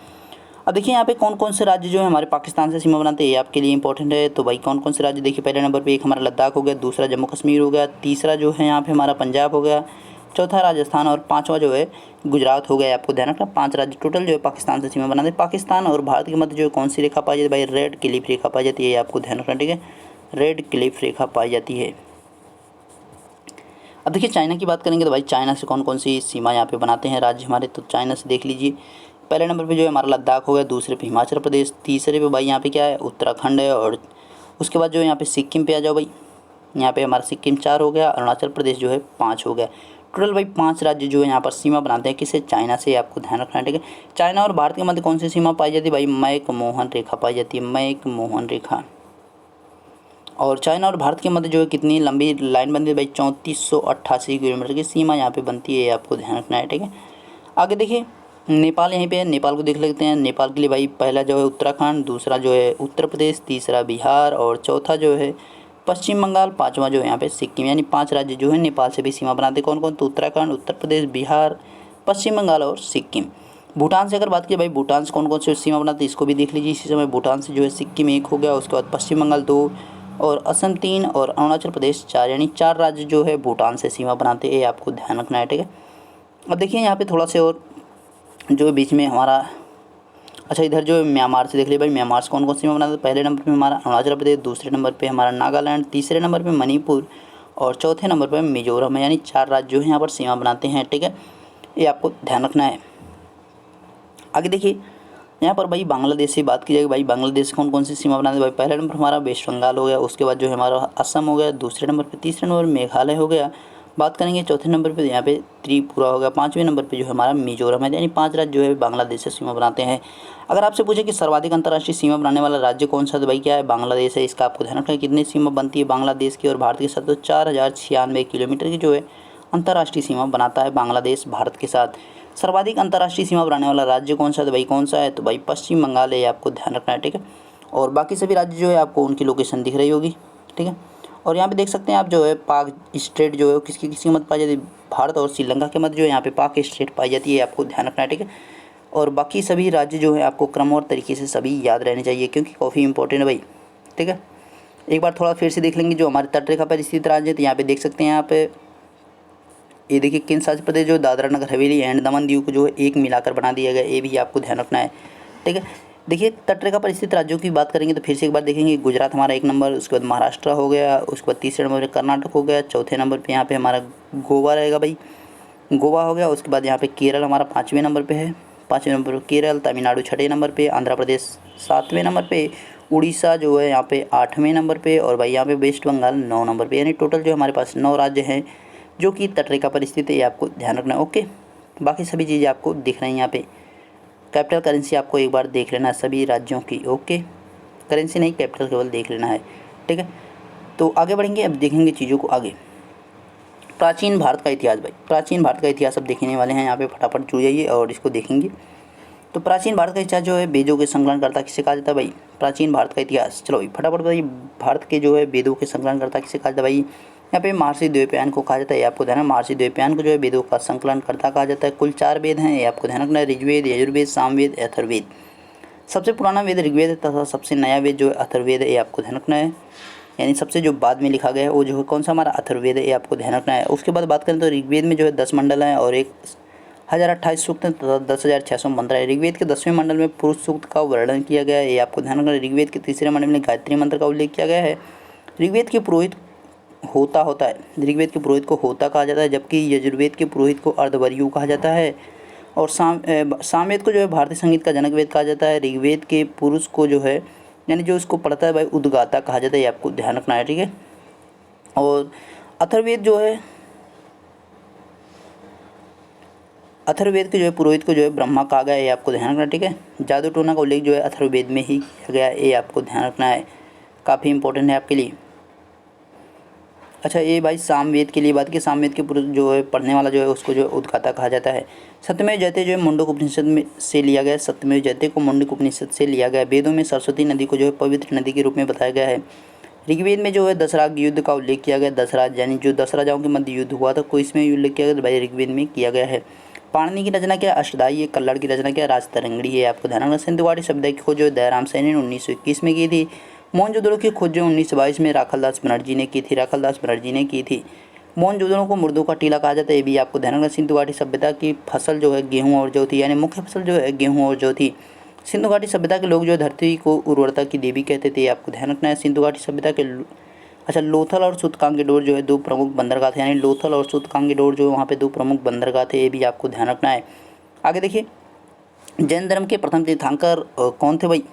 अब देखिए यहाँ पे कौन कौन से राज्य जो है हमारे पाकिस्तान से सीमा बनाते हैं, ये आपके लिए इंपॉर्टेंट है। तो भाई कौन कौन से राज्य देखिए, पहले नंबर पे एक हमारा लद्दाख हो गया, दूसरा जम्मू कश्मीर हो गया, तीसरा जो है यहाँ पे हमारा पंजाब हो गया, चौथा राजस्थान और पांचवा जो है गुजरात हो गया। आपको ध्यान रखना 5 राज्य टोटल जो है पाकिस्तान से सीमा बनाते हैं। पाकिस्तान और भारत के मध्य जो है कौन सी रेखा पाई जाती है? भाई रेड क्लिफ रेखा पाई जाती है, आपको ध्यान रखना, ठीक है, रेड क्लिफ रेखा पाई जाती है। अब देखिए चाइना की बात करेंगे, तो भाई चाइना से कौन कौन सी सीमा यहाँ पे बनाते हैं राज्य हमारे? तो चाइना से देख लीजिए, पहले नंबर पे जो है हमारा लद्दाख हो गया, दूसरे पे हिमाचल प्रदेश, तीसरे पे भाई यहाँ पे क्या है? उत्तराखंड है। और उसके बाद जो है यहाँ पे सिक्किम पे आ जाओ भाई, यहाँ पे हमारा सिक्किम 4 हो गया, अरुणाचल प्रदेश जो है 5 हो गया। टोटल भाई 5 राज्य जो है यहाँ पर सीमा बनाते हैं, किसे? चाइना से, आपको ध्यान रखना है, ठीक है। चाइना और भारत के मध्य कौन सी सीमा पाई जाती है? भाई मैक-मोहन रेखा पाई जाती है, मैक-मोहन रेखा। और चाइना और भारत के मध्य जो है कितनी लंबी लाइन बनती है? भाई 3488 किलोमीटर की सीमा यहाँ पे बनती है, आपको ध्यान रखना है, ठीक है। आगे देखिए नेपाल यहीं पे है, नेपाल को देख लेते हैं। नेपाल के लिए भाई पहला जो है उत्तराखंड, दूसरा जो है उत्तर प्रदेश, तीसरा बिहार और चौथा जो है पश्चिम बंगाल, पाँचवा जो है यहाँ पे सिक्किम, यानी 5 राज्य जो है नेपाल से भी सीमा बनाते हैं। कौन कौन? तो उत्तराखंड, उत्तर प्रदेश, बिहार, पश्चिम बंगाल और सिक्किम। भूटान से अगर बात की भाई, भूटान से कौन कौन से सीमा बनाते हैं इसको भी देख लीजिए। इसी समय भूटान से जो है सिक्किम 1 हो गया, उसके बाद पश्चिम बंगाल 2 और असम 3 और अरुणाचल प्रदेश 4, यानी 4 राज्य जो है भूटान से सीमा बनाते हैं, आपको ध्यान रखना है, ठीक है। अब देखिए यहाँ पे थोड़ा से और जो बीच में हमारा, अच्छा इधर जो म्यांमार से देख लिया भाई, म्यांमार से कौन कौन सीमा बनाते हैं? पहले नंबर पे हमारा अरुणाचल प्रदेश, दूसरे नंबर पे हमारा नागालैंड, तीसरे नंबर पे मणिपुर और चौथे नंबर पे मिजोरम है, यानी 4 राज्य जो है यहाँ पर सीमा बनाते हैं, ठीक है, ये आपको ध्यान रखना है। आगे देखिए यहाँ पर भाई बांग्लादेश से बात की जाएगी, भाई बांग्लादेश कौन कौन सी सीमा बनाते हैं? भाई पहले नंबर हमारा वेस्ट बंगाल हो गया, उसके बाद जो है हमारा असम हो गया, दूसरे नंबर पे, तीसरे नंबर मेघालय हो गया, बात करेंगे चौथे नंबर पे यहाँ पे त्रिपुरा हो गया, 5वें नंबर पे जो है हमारा मिजोरम है, यानी 5 राज्य जो है बांग्लादेश से सीमा बनाते हैं। अगर आपसे पूछे कि सर्वाधिक अंतर्राष्ट्रीय सीमा बनाने वाला राज्य कौन सा, तो भाई क्या है? बांग्लादेश है। इसका आपको ध्यान रखना है, कितनी सीमा बनती है बांग्लादेश की और भारत के साथ? तो 4096 किलोमीटर की जो है अंतर्राष्ट्रीय सीमा बनाता है बांग्लादेश भारत के साथ। सर्वाधिक अंतर्राष्ट्रीय सीमा बनाने वाला राज्य कौन सा है? तो भाई कौन सा है? तो भाई पश्चिम बंगाल है, आपको ध्यान रखना है, ठीक है। और बाकी सभी राज्य जो है आपको उनकी लोकेशन दिख रही होगी, ठीक है। और यहाँ पे देख सकते हैं आप जो है पाक स्टेट जो है किसकी किसकी मध्य पाई जाती है? भारत और श्रीलंका के मध्य जो है यहाँ पे पाक स्टेट पाई जाती है, आपको ध्यान रखना है, ठीक है। और बाकी सभी राज्य जो है आपको क्रम और तरीके से सभी याद रहने चाहिए, क्योंकि काफ़ी इंपॉर्टेंट है भाई, ठीक है। एक बार थोड़ा फिर से देख लेंगे जो हमारे तटरेखा पर स्थित राज्य है। तो यहाँ पे देख सकते हैं यहाँ पे, ये देखिए केंद्र शासित प्रदेश जो दादरा नगर हवेली एंड दमन दीव को जो है एक मिलाकर बना दिया गया, ये भी आपको ध्यान रखना है, ठीक है। देखिए तटरेखा पर स्थित राज्यों की बात करेंगे तो फिर से एक बार देखेंगे, गुजरात हमारा 1 नंबर, उसके बाद महाराष्ट्र हो गया, उसके बाद तीसरे नंबर पर कर्नाटक हो गया, चौथे नंबर पे यहाँ पे हमारा गोवा रहेगा भाई, गोवा हो गया। उसके बाद यहाँ पे केरल हमारा 5वें नंबर पे है, 5वें नंबर पर केरल, तमिलनाडु 6ठे नंबर पे, आंध्र प्रदेश 7वें नंबर पे, उड़ीसा जो है यहाँ पे 8वें नंबर पे और भाई यहाँ पे वेस्ट बंगाल 9 नंबर पे, यानी टोटल जो हमारे पास 9 राज्य हैं जो कि तटरेखा पर स्थित है, ये आपको ध्यान रखना है, ओके। बाकी सभी चीज़ें आपको दिख रही हैं यहाँ पे। कैपिटल करेंसी आपको एक बार देख लेना है सभी राज्यों की। ओके, करेंसी नहीं, कैपिटल केवल देख लेना है, ठीक है। तो आगे बढ़ेंगे, अब देखेंगे चीज़ों को आगे। प्राचीन भारत का इतिहास भाई, प्राचीन भारत का इतिहास अब देखने वाले हैं यहाँ पे, फटाफट जुड़ जाइए और इसको देखेंगे। तो प्राचीन भारत का इतिहास जो है वेदों के संकलनकर्ता किसे कहा जाता है भाई? प्राचीन भारत का इतिहास, चलो भाई फटाफट बताइए, भारत के जो है वेदों के संकलनकर्ता किसे कहा जाता है भाई? यहाँ पे महर्षि द्वैपायन को कहा जाता है, ये आपको ध्यान है। महर्षि द्वैपायन को जो है वेदों का संकलनकर्ता कहा जाता है। कुल 4 वेद हैं, ये आपको ध्यान रखना है, ऋग्वेद, यजुर्वेद, सामवेद, अथर्ववेद। सबसे पुराना वेद ऋग्वेद है तथा सबसे नया वेद जो है अथर्ववेद है, ये आपको ध्यान रखना है। यानी सबसे जो बाद में लिखा गया है वो जो है कौन सा हमारा? अथर्ववेद है, ये आपको ध्यान रखना है। उसके बाद बात करें तो ऋग्वेद में जो है 10 मंडल हैं और 1028 सूक्त तथा 10,600 मंत्र है। ऋग्वेद के 10वें मंडल में पुरुष सूक्त का वर्णन किया गया है, ये आपको ध्यान रखना है। ऋग्वेद के तीसरे मंडल में गायत्री मंत्र का उल्लेख किया गया है। ऋग्वेद के पुरोहित होता है, ऋग्वेद के पुरोहित को होता कहा जाता है, जबकि यजुर्वेद के पुरोहित को अर्धवर्यु कहा जाता है। और सामवेद को जो है भारतीय संगीत का जनक वेद कहा जाता है। ऋग्वेद के पुरुष को जो है यानी जो इसको पढ़ता है भाई उद्गाता कहा जाता है, ये आपको ध्यान रखना है, ठीक है। और अथर्ववेद जो है, अथर्ववेद के जो है पुरोहित को जो है ब्रह्मा कहा गया है, ये आपको ध्यान रखना है, ठीक है। जादू टोना का उल्लेख जो है अथर्ववेद में ही किया गया है, ये आपको ध्यान रखना है, काफ़ी इंपॉर्टेंट है आपके लिए। अच्छा, ये भाई सामवेद के लिए बात की, सामवेद के पुरुष जो है पढ़ने वाला जो है उसको जो है उद्गाता कहा जाता है। सत्यमेव जयते जो है मुंडक उपनिषद में से लिया गया है, सत्यमेव जयते को मुंडक उपनिषद से लिया गया है। वेदों में सरस्वती नदी को जो है पवित्र नदी के रूप में बताया गया है। ऋग्वेद में जो है दशराग युद्ध का उल्लेख किया गया है, दशराज यानी जो 10 राजाओं के मध्य युद्ध हुआ था को इसमें उल्लेख किया गया, भाई ऋग्वेद में किया गया है। पाणिनि की रचना क्या? अष्टधाई है। कल्लड़ की रचना क्या? राजतरंगिणी है, आपको ध्यान रखना। सिंधु घाटी सभ्यता की खोज जो दयाराम सैनी ने 1921 में की थी। मोहनजोदड़ो की खोज जो 1922 में राखालदास बनर्जी ने की थी, राखालदास बनर्जी ने की थी। मोहनजोदड़ो को मुर्दों का टीला कहा जाता है, ये भी आपको ध्यान रखना। सिंधु घाटी सभ्यता की फसल जो है गेहूँ और जौ थी, यानी मुख्य फसल जो है गेहूँ और जौ थी। सिंधु घाटी सभ्यता के लोग जो धरती को उर्वरता की देवी कहते थे, आपको ध्यान रखना है। सिंधु घाटी सभ्यता के अच्छा, लोथल और सूतकांगेडोर जो है 2 प्रमुख बंदरगाह थे, यानी लोथल और सूतकांगेडोर जो वहाँ पे 2 प्रमुख बंदरगाह थे, ये भी आपको ध्यान रखना है। आगे देखिए, जैन धर्म के प्रथम तीर्थंकर कौन थे भाई?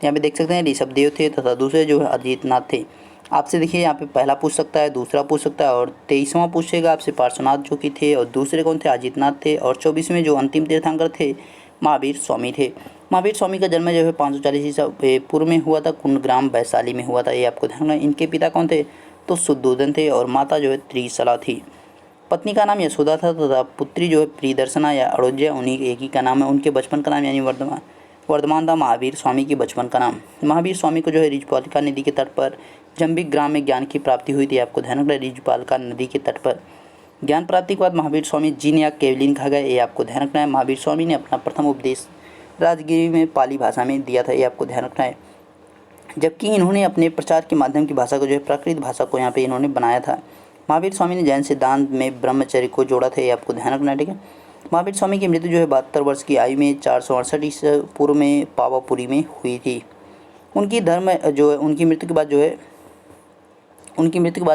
यहाँ पे देख सकते हैं ऋषभदेव थे तथा दूसरे जो है अजितनाथ थे। आपसे देखिए यहाँ पे पहला पूछ सकता है, दूसरा पूछ सकता है और 23वां पूछेगा आपसे पार्श्वनाथ जो कि थे, और दूसरे कौन थे? अजितनाथ थे। और 24वें जो अंतिम तीर्थंकर थे महावीर स्वामी थे। महावीर स्वामी का जन्म जो है 540 ईसा पूर्व में हुआ था, कुंडग्राम वैशाली में हुआ था, ये आपको ध्यान रखना। इनके पिता कौन थे? तो शुद्धोधन थे और माता जो है त्रिशला थी। पत्नी का नाम यशोदा था तथा पुत्री जो है प्रियदर्शना या अड़ोज्या, उन्हीं एक ही का नाम है। उनके बचपन का नाम यानी वर्धमान था महावीर स्वामी के बचपन का नाम। महावीर स्वामी को जो है रिजपालिका नदी के तट पर जंबिक ग्राम में ज्ञान की प्राप्ति हुई थी, आपको ध्यान रखना। रिजपालिका नदी के तट पर ज्ञान प्राप्ति के बाद महावीर स्वामी जीन या केवलिन कहा गया, ये आपको ध्यान रखना है। महावीर स्वामी ने अपना प्रथम उपदेश राजगिरी में पाली भाषा में दिया था, ये आपको ध्यान रखना है। जबकि इन्होंने अपने प्रचार के माध्यम की भाषा को जो है प्राकृत भाषा को यहाँ पे इन्होंने बनाया था। महावीर स्वामी ने जैन सिद्धांत में ब्रह्मचर्य को जोड़ा था, ये आपको ध्यान रखना है, ठीक है। महावीर स्वामी की मृत्यु जो है 72 वर्ष की आयु में 468 ईसा पूर्व में पावापुरी में हुई थी। उनकी धर्म जो है उनकी मृत्यु के बाद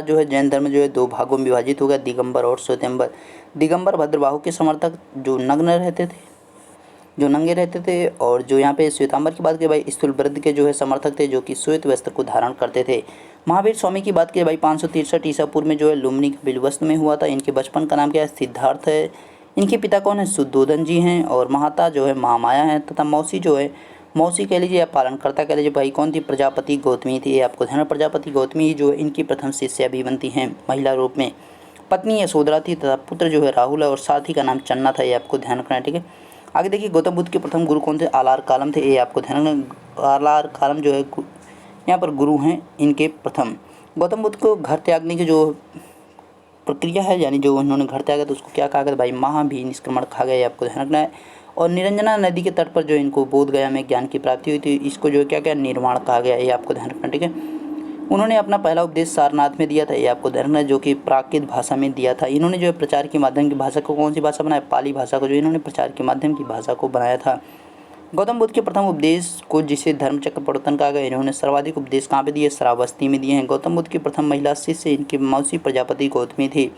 जो है जैन धर्म जो है 2 भागों में विभाजित हो गया, दिगंबर और श्वेतांबर। दिगंबर भद्रबाहु के समर्थक जो नंगे रहते थे, और जो यहाँ पे श्वेतांबर की बात की भाई स्थूलवृद्ध के जो है समर्थक थे, जो कि श्वेत वस्त्र को धारण करते थे। महावीर स्वामी की बात की भाई 563 ईसा पूर्व में जो है लुम्बिनी बिलवस्त में हुआ था। इनके बचपन का नाम क्या है? सिद्धार्थ है। इनके पिता कौन है? शुद्धोधन जी हैं और माता जो है महामाया है तथा मौसी जो है, मौसी कह लीजिए या पालनकर्ता कह लीजिए भाई, कौन थी? प्रजापति गौतमी थी, आपको ध्यान। प्रजापति गौतमी जो है इनकी प्रथम शिष्या भी बनती हैं महिला रूप में। पत्नी यशोधरा थी तथा पुत्र जो है राहुल है और साथी का नाम चन्ना था, ये आपको ध्यान रखना है, ठीक है। आगे देखिए, गौतम बुद्ध के प्रथम गुरु कौन थे? आलार कालम थे, ये आपको ध्यान रखना। आलार कालम जो है यहाँ पर गुरु हैं इनके प्रथम। गौतम बुद्ध को घर त्यागने की जो प्रक्रिया है, यानी जो उन्होंने घर त्यागा तो उसको क्या कहा गया भाई? महाभिनिष्क्रमण कहा गया, आपको ध्यान रखना है। और निरंजना नदी के तट पर जो इनको बोध गया में ज्ञान की प्राप्ति हुई थी, इसको जो क्या क्या निर्माण कहा गया, ये आपको ध्यान रखना, ठीक है। उन्होंने अपना पहला उपदेश सारनाथ में दिया था, ये आपको ध्यान रखना, जो कि प्राकृत भाषा में दिया था। इन्होंने जो है प्रचार के माध्यम की भाषा को कौन सी भाषा बनाया? पाली भाषा को जो इन्होंने प्रचार के माध्यम की भाषा को बनाया था। गौतम बुद्ध के प्रथम उपदेश को जिसे धर्मचक्र प्रवर्तन कहा गया, इन्होंने सर्वाधिक उपदेश कहाँ पे दिए? श्रावस्ती में दिए हैं। गौतम बुद्ध की प्रथम महिला शिष्य इनकी मौसी प्रजापति गौतमी थी।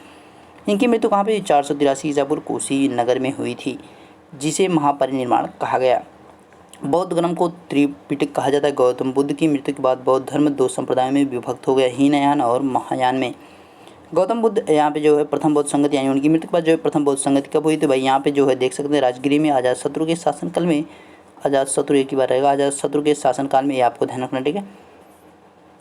इनकी मृत्यु कहाँ पे? 483 ईसा पूर्व कोसी नगर में हुई थी, जिसे महापरिनिर्वाण कहा गया। बौद्ध धर्म को त्रिपिटक कहा जाता है। गौतम बुद्ध की मृत्यु के बाद बौद्ध धर्म 2 संप्रदायों में विभक्त हो गया, हीनयान और महायान में। गौतम बुद्ध यहाँ पे जो है प्रथम बौद्ध संगति यानी उनकी मृत्यु के बाद जो है प्रथम बौद्ध संगति कब हुई? तो भाई यहाँ पे जो है देख सकते हैं राजगिरी में अजातशत्रु के शासनकाल में। अजातशत्रु एक ही बार रहेगा, अजातशत्रु के शासनकाल में, ये आपको ध्यान रखना, ठीक है।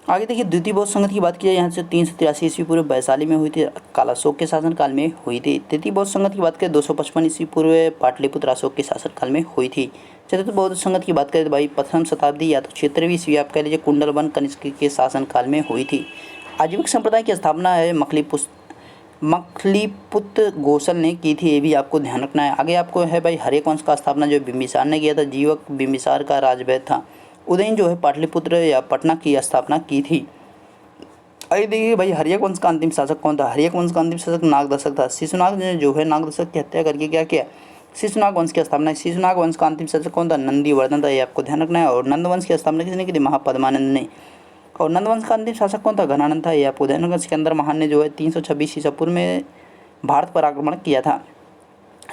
आगे देखिए द्वितीय बौद्ध संगति की बात की जाए यहाँ से 383 ईस्वी पूर्व वैशाली में हुई थी, कालाशोक के शासनकाल में हुई थी। तृतीय बौद्ध संगति की बात करें 255 ईस्वी पूर्व पाटलिपुत्र अशोक के शासनकाल में हुई थी। चतुर्थ बौद्ध संगति की बात करें तो भाई प्रथम शताब्दी या तो 17वीं ईस्वी आप कह लीजिए कुंडलवन कनिष्क के शासनकाल में हुई थी। आजीविक संप्रदाय की स्थापना है मखलीपुत्र गोसल ने की थी, ये भी आपको ध्यान रखना है। आगे आपको है भाई हर्यक वंश का स्थापना जो बिंबिसार ने किया था, जीवक बिंबिसार का राजवैद्य था। उदयन जो है पाटलिपुत्र या पटना की स्थापना की थी। आइए देखिए भाई हर्यक वंश का अंतिम शासक कौन था? हर्यक वंश का अंतिम शासक नागदशक था। शिशुनाग ने जो है नागदशक की हत्या करके क्या किया? शिशुनाग वंश की स्थापना। शिशुनाग वंश का अंतिम शासक कौन था? नंदीवर्धन था, ये आपको ध्यान रखना है। और नंद वंश की स्थापना किसने की थी? महापद्मानंद ने। और नंद वंश का अंतिम शासक कौन था? घनानंद था, ये आपको ध्यान रखना। सिकंदर महान ने जो है 326 ईसा पूर्व में भारत पर आक्रमण किया था।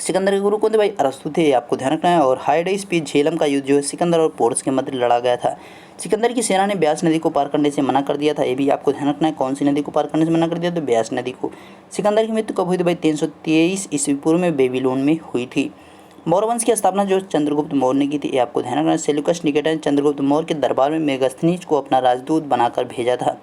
सिकंदर के गुरु कौन थे भाई? अरस्तु थे, आपको ध्यान रखना है। और हाइडेस पे झेलम का युद्ध जो है सिकंदर और पोरस के मध्य लड़ा गया था। सिकंदर की सेना ने ब्यास नदी को पार करने से मना कर दिया था, ये भी आपको ध्यान रखना है। कौन सी नदी को पार करने से मना कर दिया? तो ब्यास नदी को। सिकंदर की मृत्यु कब हुई थी भाई? 323 ईस्वी पूर्व में बेबीलोन में हुई थी। मौर्य वंश की स्थापना जो चंद्रगुप्त मौर्य ने की थी, ये आपको ध्यान रखना है। सेल्यूकस निकेटर ने चंद्रगुप्त मौर्य के दरबार में मेगास्थनीज को अपना राजदूत बनाकर भेजा था।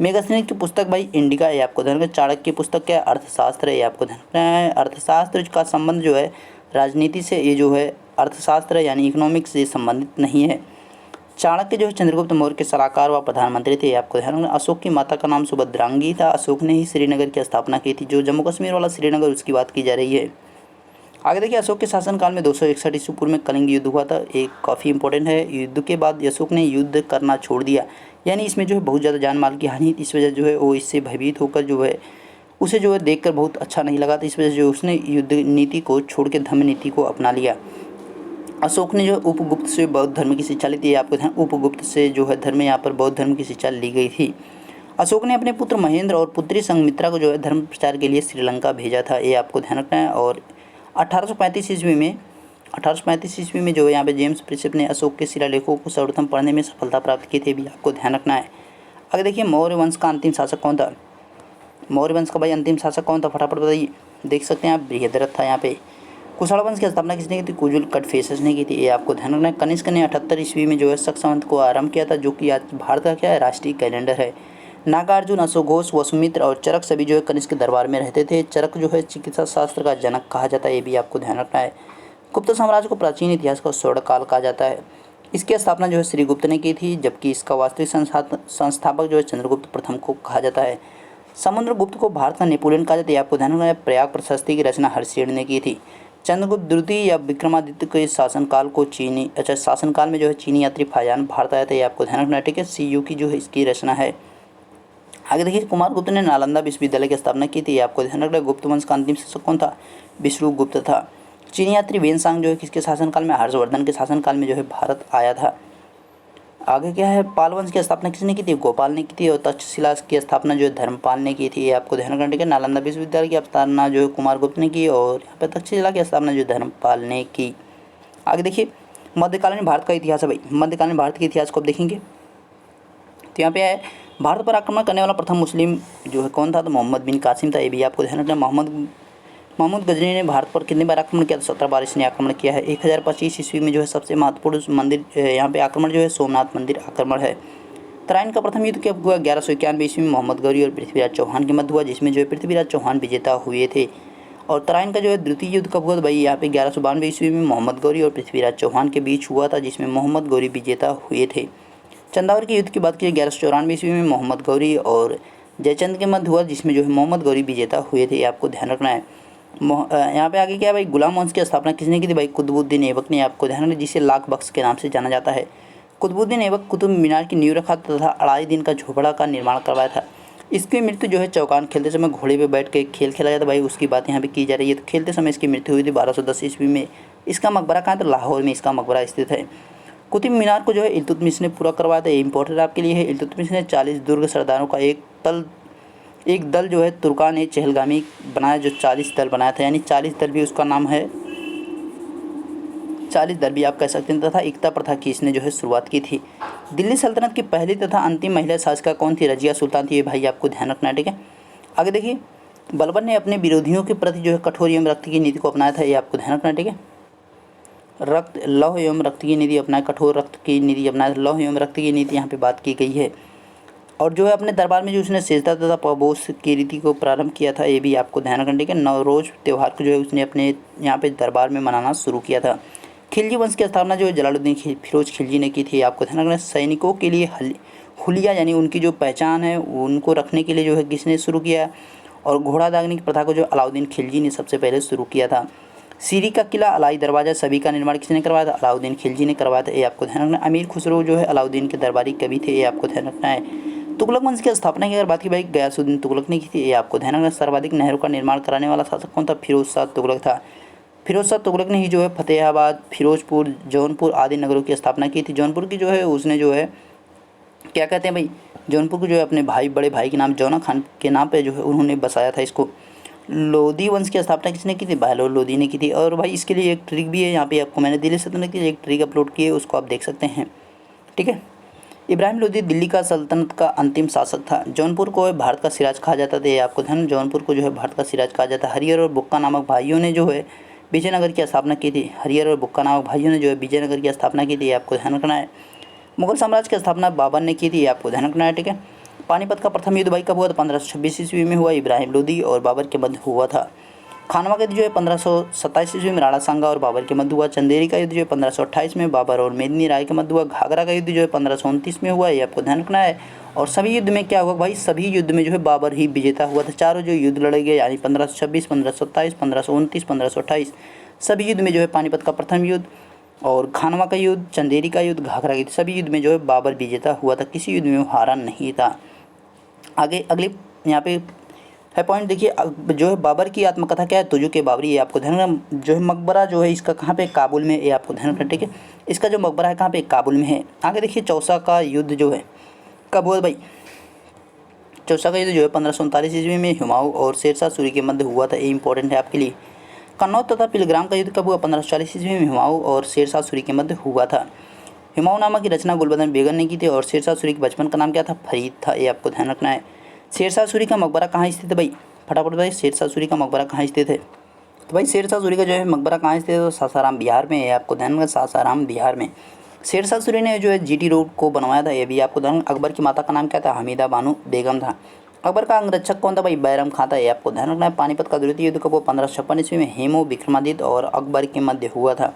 मेगास्थनीज की पुस्तक भाई इंडिका, ये आपको ध्यान रखना। चाणक्य की पुस्तक क्या? अर्थशास्त्र है, ये आपको ध्यान रखना है। अर्थशास्त्र का संबंध जो है राजनीति से, ये जो है अर्थशास्त्र यानी इकोनॉमिक्स से संबंधित नहीं है। चाणक्य जो है चंद्रगुप्त मौर्य के सलाहकार व प्रधानमंत्री थे, आपको ध्यान रखना। अशोक की माता का नाम सुभद्रांगी था। अशोक ने ही श्रीनगर की स्थापना की थी, जो जम्मू कश्मीर वाला श्रीनगर उसकी बात की जा रही है। आगे देखिए अशोक के शासनकाल में 261 ईस्वी पूर्व में कलिंग युद्ध हुआ था, एक काफ़ी इंपॉर्टेंट है। युद्ध के बाद अशोक ने युद्ध करना छोड़ दिया, यानी इसमें जो है बहुत ज़्यादा जान माल की हानि, इस वजह जो है वो इससे भयभीत होकर जो है उसे जो है देखकर बहुत अच्छा नहीं लगा, तो इस वजह से जो उसने युद्ध नीति को छोड़ के धर्म नीति को अपना लिया। अशोक ने जो उपगुप्त से बौद्ध धर्म की शिक्षा ली थी, आपको ध्यान, उपगुप्त से जो है धर्म यहाँ पर बौद्ध धर्म की शिक्षा ली गई थी। अशोक ने अपने पुत्र महेंद्र और पुत्री संघमित्रा को जो है धर्म प्रचार के लिए श्रीलंका भेजा था, ये आपको ध्यान रखना है। और 1835 ईस्वी में जो है यहाँ पे जेम्स प्रिंसेप ने अशोक के शिलालेखों को सर्वप्रथम पढ़ने में सफलता प्राप्त की थी, भी आपको ध्यान रखना है। आगे देखिए मौर्य वंश का अंतिम शासक कौन था? मौर्य वंश का भाई अंतिम शासक कौन था? फटाफट बताइए। देख सकते हैं आप, बृहद्रथ था यहाँ पे। कुशल वंश की स्थापना किसने की थी? कुजुल कटफेसस ने की थी, ये आपको ध्यान रखना है। कनिष्क ने 78 ईस्वी में जो है शक संवत को आरंभ किया था, जो कि आज भारत का क्या है? राष्ट्रीय कैलेंडर है। नागार्जुन, अशोघोष, वसुमित्र और चरक सभी जो है कनिष्क के दरबार में रहते थे। चरक जो है चिकित्सा शास्त्र का जनक कहा जाता है, ये भी आपको ध्यान रखना है। गुप्त साम्राज्य को प्राचीन इतिहास का स्वर्ण काल कहा जाता है। इसकी स्थापना जो है श्रीगुप्त ने की थी, जबकि इसका वास्तविक संस्थापक जो है चंद्रगुप्त प्रथम को कहा जाता है। समुद्रगुप्त को भारत का नेपोलियन कहा जाता है, आपको ध्यान रखना है। प्रयाग प्रशस्ति की रचना हर्षियन ने की थी। चंद्रगुप्त द्वितीय या विक्रमादित्य के शासनकाल को शासनकाल में जो है चीनी यात्री फायान भारत आया था, ये आपको ध्यान रखना है, ठीक है। सीयू की जो है इसकी रचना है। आगे देखिए कुमार गुप्त ने नालंदा विश्वविद्यालय की स्थापना की थी, आपको ध्यान रखना है। गुप्त वंश का अंतिम शासक कौन था? विष्णुगुप्त था। चीनी यात्री वेनसांग जो है किसके शासनकाल में? हर्षवर्धन के शासनकाल में जो है भारत आया था। आगे क्या है? पाल वंश की स्थापना किसने की थी? गोपाल ने की थी। और तक्षशिला की स्थापना जो है धर्मपाल ने की थी, ये आपको ध्यान रखना, ठीक है। नालंदा विश्वविद्यालय की स्थापना जो है कुमार गुप्त ने की, और यहाँ पर तक्षशिला की स्थापना जो धर्मपाल ने की। आगे देखिए मध्यकालीन भारत का इतिहास है भाई। मध्यकालीन भारत के इतिहास को आप देखेंगे तो यहाँ पे है भारत पर आक्रमण करने वाला प्रथम मुस्लिम जो है कौन था? तो मोहम्मद बिन कासिम था, ये भी आपको ध्यान रखना। महमूद गजनी ने भारत पर कितनी बार आक्रमण किया? तो 17 बार इसने आक्रमण किया है। 1025 ईस्वी में जो है सबसे महत्वपूर्ण मंदिर यहाँ पे आक्रमण जो है सोमनाथ मंदिर आक्रमण है। तराइन का प्रथम युद्ध कब हुआ? 1191 ईस्वी में मोहम्मद गौरी और पृथ्वीराज चौहान के मध्य हुआ, जिसमें जो है पृथ्वीराज चौहान विजेता हुए थे। और तराइन का जो है द्वितीय युद्ध कब हुआ? तो भाई यहाँ पे 1192 ईस्वी में मोहम्मद गौरी और पृथ्वीराज चौहान के बीच हुआ था, जिसमें मोहम्मद गौरी विजेता हुए थे। चंदावर के युद्ध की बात की 1194 ईस्वी में मोहम्मद गौरी और जयचंद के मध्य हुआ, जिसमें जो है मोहम्मद गौरी विजेता हुए थे, आपको ध्यान रखना है। यहाँ पे आगे क्या है भाई? गुलाम वंश की स्थापना किसने की थी? भाई कुतुबुद्दीन ऐबक ने, आपको ध्यान रखना, जिसे लाख बख्श के नाम से जाना जाता है। कुतुबुद्दीन ऐबक कुतुब मीनार की नींव रखा तथा 2.5 दिन का झोपड़ा का निर्माण करवाया था। इसकी मृत्यु जो है चौकान खेलते समय घोड़े पे बैठ के खेल खेला जाता है भाई, उसकी बात यहाँ पे की जा रही है। तो खेलते समय इसकी मृत्यु हुई थी 1210 ईस्वी में। इसका मकबरा कहाँ? तो लाहौर में इसका मकबरा स्थित है। कुतुब मीनार को जो है इल्तुतमिश ने पूरा करवाया था, ये इंपॉर्टेंट आपके लिए है। इल्तुतमिश ने 40 दुर्ग सरदारों का एक दल जो है तुर्कान ए चहलगामी बनाया, जो 40 दल बनाया था, यानी 40 दल भी उसका नाम है, 40 दल भी आप कह सकते हैं। तथा एकता प्रथा की इसने जो है शुरुआत की थी। दिल्ली सल्तनत की पहली तथा अंतिम महिला शासिका कौन थी? रजिया सुल्तान थी, ये भाई आपको ध्यान रखना है, ठीक है। आगे देखिए, बलबन ने अपने विरोधियों के प्रति जो है कठोर एवं रक्त की नीति को अपनाया था, ये आपको ध्यान रखना है, ठीक है। लौह एवं रक्त की नीति अपनाया, कठोर रक्त की नीति अपनाया, लौह एवं रक्त की नीति यहाँ पे बात की गई है। और जो है अपने दरबार में जो उसने सेजता तथा पबोस की रीति को प्रारंभ किया था, ये भी आपको ध्यान रखना, ठीक है। नवरोज त्यौहार को जो है उसने अपने यहाँ पे दरबार में मनाना शुरू किया था। खिलजी वंश की स्थापना जो है जलालुद्दीन फिरोज खिलजी ने की थी, आपको ध्यान रखना। सैनिकों के लिए हुलिया यानी उनकी जो पहचान है उनको रखने के लिए जो है किसने शुरू किया, और घोड़ा दागने की प्रथा को जो अलाउद्दीन खिलजी ने सबसे पहले शुरू किया था। सीरी का किला, अलाई दरवाज़ा सभी का निर्माण किसने करवाया था, अलाउद्दीन खिलजी ने करवाया था, ये आपको ध्यान रखना। अमीर खुसरो जो है अलाउद्दीन के दरबारी कवि थे, ये आपको ध्यान रखना है। तुगलक वंश की स्थापना की अगर बात की भाई गयासुद्दीन तुगलक ने की थी, ये आपको ध्यान रखना। सर्वाधिक नहरों का निर्माण कराने वाला शासक कौन था, फिरोज शाह तुगलक था। फिरोज शाह तुगलक ने ही जो है फतेहाबाद, फिरोजपुर, जौनपुर आदि नगरों की स्थापना की थी। जौनपुर की जो है उसने जो है क्या कहते हैं भाई, जौनपुर को जो है अपने भाई, बड़े भाई के नाम जौना खान के नाम पे जो है उन्होंने बसाया था इसको। लोधी वंश की स्थापना किसने की थी, बहलोल लोधी ने की थी। और भाई इसके लिए एक ट्रिक भी है, यहाँ पे आपको मैंने दिल्ली सल्तनत की एक ट्रिक अपलोड की है, उसको आप देख सकते हैं, ठीक है। इब्राहिम लोधी दिल्ली का सल्तनत का अंतिम शासक था। जौनपुर को भारत का सिराज कहा जाता था, ये आपको ध्यान, जौनपुर को जो है भारत का सिराज कहा जाता है। हरिहर और बुक्का नामक भाइयों ने जो है विजयनगर की स्थापना की थी। हरिहर और बुक्का नामक भाइयों ने जो है विजयनगर की स्थापना की थी, आपको ध्यान रखना है। मुगल साम्राज्य की स्थापना बाबर ने की थी, आपको ध्यान रखना है, ठीक है। पानीपत का प्रथम युद्ध भाई कब हुआ था, 1526 ईस्वी में हुआ। इब्राहिम लोधी और बाबर के मध्य हुआ था। खानवा का युद्ध जो है 1527 ईस्वी में राणा सांगा और बाबर के मध्य हुआ। चंदेरी का युद्ध जो है 1528 में बाबर और मेदिनी राय के मध्य हुआ। घाघरा का युद्ध जो है 1529 में हुआ, ये आपको ध्यान रखना है। और सभी युद्ध में क्या हुआ भाई, सभी युद्ध में जो है बाबर ही विजेता हुआ था। चारों जो युद्ध लड़े गए यानी 1526, 1527, 1529, 1528, सभी युद्ध में जो है पानीपत का प्रथम युद्ध और खानवा का युद्ध, चंदेरी का युद्ध, घाघरा का युद्ध, सभी युद्ध में जो है बाबर विजेता हुआ था, किसी युद्ध में वो हारा नहीं था। आगे अगले यहाँ पे है पॉइंट देखिए, जो है बाबर की आत्मकथा क्या है, तुजो के बाबरी, ये आपको ध्यान रखना। जो है मकबरा जो है इसका कहाँ पे, काबुल में, ये आपको ध्यान रखना, ठीक है। इसका जो मकबरा है कहाँ पे, काबुल में है। आगे देखिए, चौसा का युद्ध जो है कब हुआ भाई, चौसा का युद्ध जो है 1539 ईस्वी में हुमायूं और शेरशाह सूरी के मध्य हुआ था, ये इंपॉर्टेंट है आपके लिए। कन्नौज तथा पिलग्राम का युद्ध कब हुआ, 1540 ईस्वी में हुमायूं और शेरशाह सूरी के मध्य हुआ था। हुमायूं नामा की रचना गुलबदन बेगम ने की थी और शेरशाह सूरी के बचपन का नाम क्या था, फरीद था, ये आपको ध्यान रखना है। शेरशाह सूरी का मकबरा कहाँ स्थित है भाई, फटाफट भाई, शेरशाह सूरी का मकबरा कहाँ स्थित है, तो भाई शेरशाह सूरी का जो है मकबरा कहाँ स्थित है, तो सासाराम बिहार में है, आपको ध्यान रखना, सासाराम बिहार में। शेरशाह सूरी ने जो है जीटी रोड को बनवाया था, ये भी आपको ध्यान। अकबर की माता का नाम क्या था, हमीदा बानो बेगम था। अकबर का अंगरक्षक कौन था भाई, बैरम खां था, ये आपको ध्यान रखना है। पानीपत का द्वितीय युद्ध कब हुआ, 1556 ईस्वी में हेमू विक्रमादित्य और अकबर के मध्य हुआ था।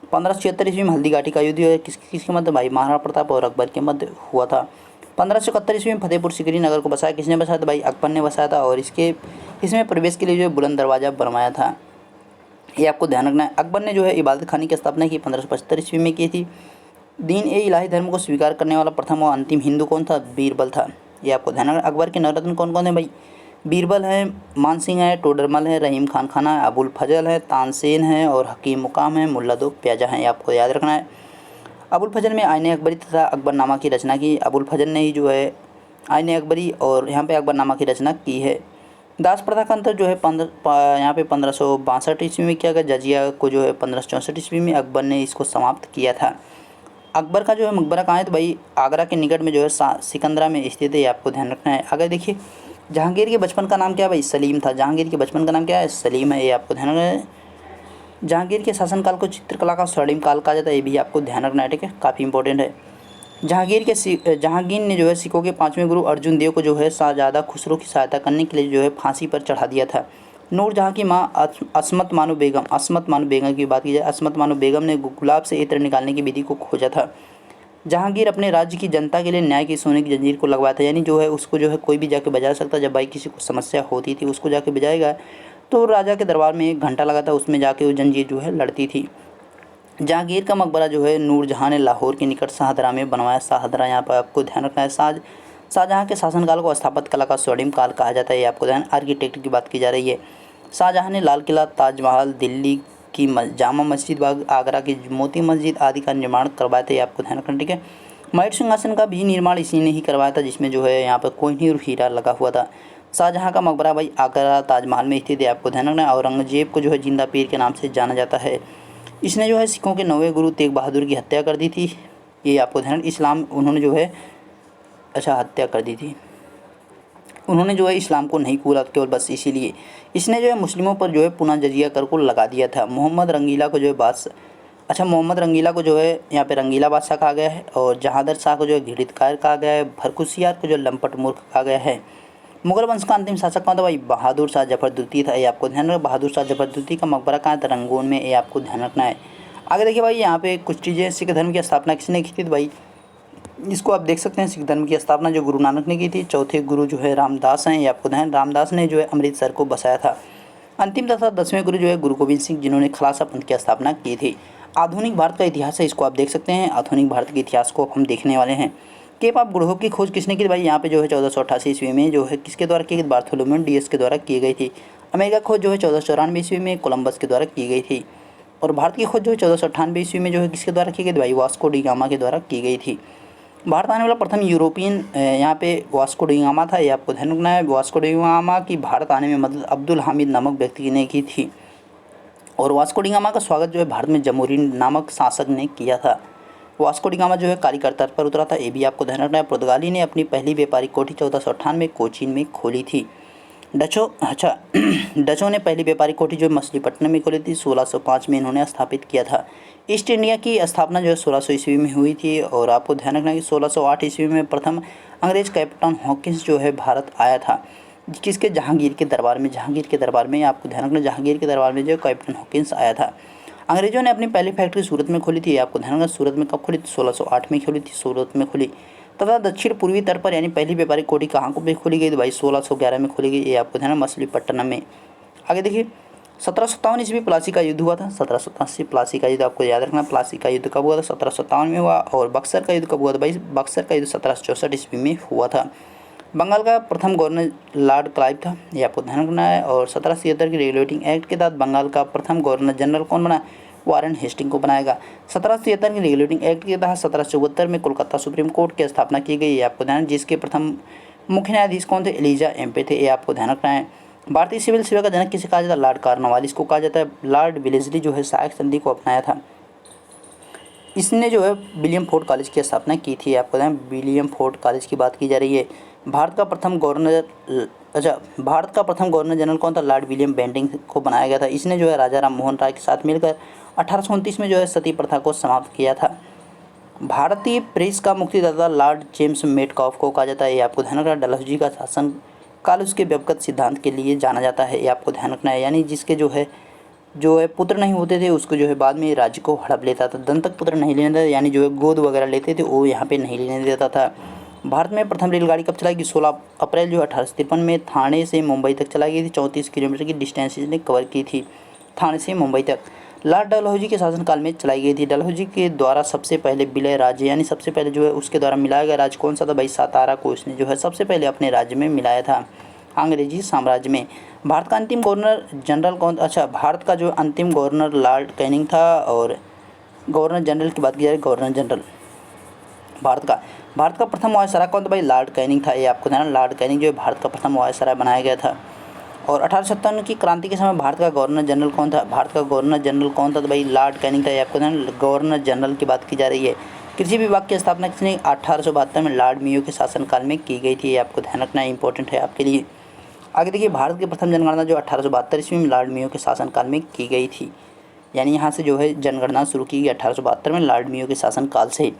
1576 ईस्वी में हल्दी घाटी का युद्ध किसके मध्य, भाई महाराणा प्रताप और अकबर के मध्य हुआ था। 1571 ईस्वी में फतेहपुर सिकरी नगर को बसाया, किसने बसाया था भाई, अकबर ने बसाया था। और इसमें प्रवेश के लिए जो है बुलंद दरवाजा बनवाया था, ये आपको ध्यान रखना है। अकबर ने जो है इबादत खाने की स्थापना की 1575 ईस्वी में की थी। दीन ए इलाही धर्म को स्वीकार करने वाला प्रथम और अंतिम हिंदू कौन था, बीरबल था, ये आपको ध्यान रखना। अकबर के नवरत्न कौन कौन है भाई, बीरबल है, मान सिंह है, टोडरमल है, रहीम खान खाना है, अबुल फजल है, तानसेन है और हकीम मुकाम है, मुल्ला दो प्याजा है, आपको याद रखना है। अबुल फजल में आईने अकबरी तथा अकबरनामा की रचना की। अबुल फजल ने ही जो है आईने अकबरी और यहाँ पे अकबरनामा की रचना की है। दास प्रथा का अंतर जो है यहाँ पे 1562 ईस्वी में किया गया। जजिया को जो है 1564 ईस्वी में अकबर ने इसको समाप्त किया था। अकबर का जो है मकबरा कहाँ है, तो भाई आगरा के निकट में जो है सिकंदरा में स्थित है, आपको ध्यान रखना है। अगर देखिए, जहांगीर के बचपन का नाम क्या है भाई, सलीम था। जहांगीर के बचपन का नाम क्या है, सलीम है, ये आपको ध्यान रखना है। जहांगीर के शासनकाल को चित्रकला का स्वर्णिम काल कहा जाता है, ये भी आपको ध्यान रखना है, ठीक है, काफ़ी इंपॉर्टेंट है। जहांगीर ने जो है सिखों के 5वें गुरु अर्जुन देव को जो है शाहजादा खुसरो की सहायता करने के लिए जो है फांसी पर चढ़ा दिया था। नूरजहाँ की माँ अस्मत मानो बेगम की बात की जाए, अस्मत मानो बेगम ने गुलाब से इत्र निकालने की विधि को खोजा था। जहांगीर अपने राज्य की जनता के लिए न्याय की सोने की जंजीर को लगवाया था, यानी जो है उसको जो है कोई भी जाके बजा सकता। जब भाई किसी को समस्या होती थी उसको जाके बजाएगा, तो राजा के दरबार में 1 घंटा लगा था, उसमें जाके वो जंजीर जो है लड़ती थी। जहांगीर का मकबरा जो है नूरजहाँ ने लाहौर के निकट शाहदरा में बनवाया। शाहदरा यहाँ पर आपको ध्यान रखना है। शाहजहाँ के शासनकाल को स्थापत्य कला का स्वर्णिम काल कहा जाता है, ये आपको ध्यान। आर्किटेक्ट की बात की जा रही है। शाहजहाँ ने लाल किला, ताजमहल, दिल्ली की जामा मस्जिद, बाग, आगरा की मोती मस्जिद आदि का निर्माण करवाए थे, आपको ध्यान रखना, ठीक है। मयूर सिंहासन का भी निर्माण इसी ने ही करवाया था, जिसमें जो है यहाँ पर कोहिनूर हीरा लगा हुआ था। शाहजहाँ का मकबरा भाई आगरा ताजमहल में स्थित है, आपको ध्यान रखना है। औरंगजेब को जो है जिंदा पीर के नाम से जाना जाता है। इसने जो है सिखों के 9वें गुरु तेग बहादुर की हत्या कर दी थी, ये आपको ध्यान। इस्लाम उन्होंने जो है हत्या कर दी थी। उन्होंने जो है इस्लाम को नहीं कबूला केवल बस इसीलिए। इसने जो है मुस्लिमों पर जो है पुनः जजिया कर को लगा दिया था। मोहम्मद रंगीला को जो है मोहम्मद रंगीला को जो है यहाँ पे रंगीला बादशाह कहा गया है, और जहांदर शाह को जो है घृतकार कहा गया है, भरखुशियार को जो लंपट मूर्ख कहा गया है। मुगल वंश का अंतिम शासक कौन था भाई? बहादुर शाह जफर द्वितीय था। ये आपको ध्यान रखना। बहादुर शाह जफर द्वितीय का मकबरा कहाँ था? रंगून में। ये आपको ध्यान रखना है। आगे देखिए भाई, यहाँ पे कुछ चीज़ें, सिख धर्म की स्थापना किसने की थी? तो भाई इसको आप देख सकते हैं, सिख धर्म की स्थापना जो गुरु नानक ने की थी। चौथे गुरु जो है रामदास हैं। ये आपको ध्यान, रामदास ने जो है अमृतसर को बसाया था। अंतिम तथा 10वें गुरु जो है गुरु गोविंद सिंह, जिन्होंने खालसा पंथ की स्थापना की थी। आधुनिक भारत का इतिहास है, इसको आप देख सकते हैं। आधुनिक भारत के इतिहास को हम देखने वाले हैं। केप ऑफ गुड होप की खोज किसने की? भाई यहाँ पे जो है 1488 ईस्वी में जो है किसके द्वारा की गई? बार्थोलोमेव डियास के द्वारा की गई थी। अमेरिका खोज जो है 1494 ईस्वी में कोलंबस के द्वारा की गई थी। और भारत की खोज जो है 1498 ईस्वी में जो है किसके द्वारा की गई? भाई वास्को डी गामा के द्वारा की गई थी। भारत आने वाला प्रथम यूरोपियन यहाँ पे वास्को डी गामा था। ये आपको ध्यान रखना है। वास्को डी गामा की भारत आने में मदद अब्दुल हामिद नामक व्यक्ति ने की थी। और वास्को डी गामा का स्वागत जो है भारत में जमोरिन नामक शासक ने किया था। वास्को डी गामा जो है कालिकर तट पर उतरा था। ये भी आपको ध्यान रखना है। पुर्तगाली ने अपनी पहली व्यापारिक कोठी 1498 कोचीन में खोली थी। डचों ने पहली व्यापारिक कोठी जो मछलीपट्टनम में खोली थी। 1605 में इन्होंने स्थापित किया था। ईस्ट इंडिया की स्थापना जो है 1600 ईस्वी में हुई थी। और आपको ध्यान रखना है कि 1608 ईस्वी में प्रथम अंग्रेज कैप्टन हॉकिंस जो है भारत आया था। किसके? जहांगीर के दरबार में। जहांगीर के दरबार में आपको ध्यान रखना, जहांगीर के दरबार में जो कैप्टन हॉकिंस आया था। अंग्रेजों ने अपनी पहली फैक्ट्री सूरत में खोली थी। आपको ध्यान रखना, सूरत में कब खोली थी? 1608 में खोली थी, सूरत में खोली। तथा दक्षिण पूर्वी तट पर यानी पहली व्यापारिक कोठी कहाँ को भी खोली गई? तो भाई 1611 में खोली गई। ये आपको ध्यान, मछलीपट्टनम में। आगे देखिए, 1757 ईस्वी प्लासी का युद्ध हुआ था। 1787 प्लासी का युद्ध आपको याद रखना। प्लासी का युद्ध कब हुआ था? 1757 में हुआ। और बक्सर का युद्ध कब हुआ था? भाई बक्सर का युद्ध 1764 ईस्वी में हुआ था। बंगाल का प्रथम गवर्नर लॉर्ड क्लाइव था। ये आपको ध्यान रखना है। और 1776 के रेगुलेटिंग एक्ट के तहत बंगाल का प्रथम गवर्नर जनरल कौन बना? वारेन हेस्टिंग को बनाएगा। 1773 के रेगुलेटिंग एक्ट के तहत 1774 में कोलकाता सुप्रीम कोर्ट की स्थापना की गई। ये आपको ध्यान, जिसके प्रथम मुख्य न्यायाधीश कौन थे? एलिजा एम्पे थे। ये आपको ध्यान रखना है। भारतीय सिविल सेवा का जनक किसे कहा जाता है? लॉर्ड कार्नवालिस को कहा जाता है। लॉर्ड वेलेस्ली जो है सहायक संधि को अपनाया था। इसने जो है विलियम फोर्ड कॉलेज की स्थापना की थी। आपको ध्यान, विलियम फोर्ड कॉलेज की बात की जा रही है। भारत का प्रथम गवर्नर जनरल कौन था? लॉर्ड विलियम बेंटिंग को बनाया गया था। इसने जो है राजा राम मोहन राय के साथ मिलकर 1829 में जो है सती प्रथा को समाप्त किया था। भारतीय प्रेस का मुक्तिदाता लॉर्ड जेम्स मेटकॉफ को कहा जाता है। ये आपको ध्यान रखना। डलहौजी का शासन काल उसके व्यक्तिगत सिद्धांत के लिए जाना जाता है। ये आपको ध्यान रखना है। यानी जिसके जो है पुत्र नहीं होते थे उसको जो है बाद में राज्य को हड़प लेता था। दंतक पुत्र नहीं लेने देता, यानी जो है गोद वगैरह लेते थे वो यहाँ पे नहीं लेने देता था। भारत में प्रथम रेलगाड़ी कब चलाई गई? 16 अप्रैल जो 1853 में थाने से मुंबई तक चलाई गई थी। 34 किलोमीटर की डिस्टेंस इसने कवर की थी, थाने से मुंबई तक। लॉर्ड डलहौजी के शासनकाल में चलाई गई थी। डलहौजी के द्वारा सबसे पहले विलय राज्य, यानी सबसे पहले जो है उसके द्वारा मिलाया गया राज्य कौन सा था? भाई सातारा को इसने जो है सबसे पहले अपने राज्य में मिलाया था, अंग्रेजी साम्राज्य में। भारत का अंतिम गवर्नर जनरल कौन? भारत का जो अंतिम गवर्नर लॉर्ड कैनिंग था। और गवर्नर जनरल की बात की जाए, गवर्नर जनरल भारत का प्रथम वायसराय कौन था? भाई लॉर्ड कैनिंग था। ये आपको ध्यान, लॉर्ड कैनिंग जो है भारत का प्रथम वायसराय बनाया गया था। और 1857 की क्रांति के समय भारत का गवर्नर जनरल कौन था? भारत का गवर्नर जनरल कौन था? तो भाई लॉर्ड कैनिंग था। ये आपको ध्यान, गवर्नर जनरल की बात की जा रही है। कृषि विभाग की स्थापना किसने? 1872 में लॉर्ड मेयो के शासनकाल में की गई थी। ये आपको ध्यान रखना, इंपॉर्टेंट है आपके लिए। आगे देखिए, भारत की प्रथम जनगणना जो 1872 ईस्वी में लॉर्ड मेयो के शासनकाल में की गई थी। यानी यहाँ से जो है जनगणना शुरू की गई 1872 में लॉर्ड मेयो के शासनकाल से।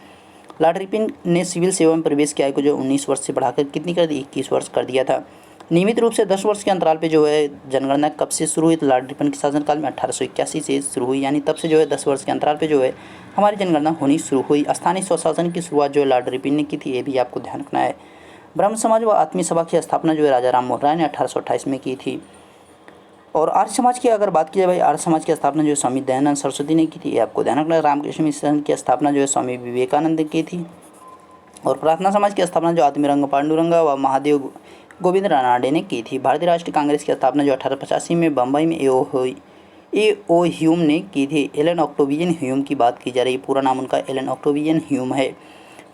लॉर्ड रिपन ने सिविल सेवा में प्रवेश की आयु को जो 19 वर्ष से बढ़ाकर कितनी कर दी? 21 वर्ष कर दिया था। नियमित रूप से 10 वर्ष के अंतराल पे जो है जनगणना कब से शुरू हुई? तो लॉर्ड रिपन के शासनकाल में 1881 से शुरू हुई। यानी तब से जो है 10 वर्ष के अंतराल पे जो है हमारी जनगणना होनी शुरू हुई। स्थानीय स्वशासन की शुरुआत जो है लॉर्ड रिपन ने की थी। ये भी आपको ध्यान रखना है। ब्रह्म समाज व आत्मीय सभा की स्थापना जो है राजा राम मोहन राय ने 1828 में की थी। और आर्य समाज की अगर बात की जाए भाई, आर्य समाज की स्थापना जो है स्वामी दयानंद सरस्वती ने की थी। ये आपको ध्यान रखना। रामकृष्ण मिशन की स्थापना जो है स्वामी विवेकानंद ने की थी। और प्रार्थना समाज की स्थापना जो आत्मीरंग पांडुरंगा व महादेव गोविंद रानाडे ने की थी। भारतीय राष्ट्रीय कांग्रेस की स्थापना जो 1885 में बम्बई में ए.ओ. ह्यूम ने की थी। एलन ऑक्टेवियन ह्यूम की बात की जा रही है। पूरा नाम उनका एलन ऑक्टेवियन ह्यूम है।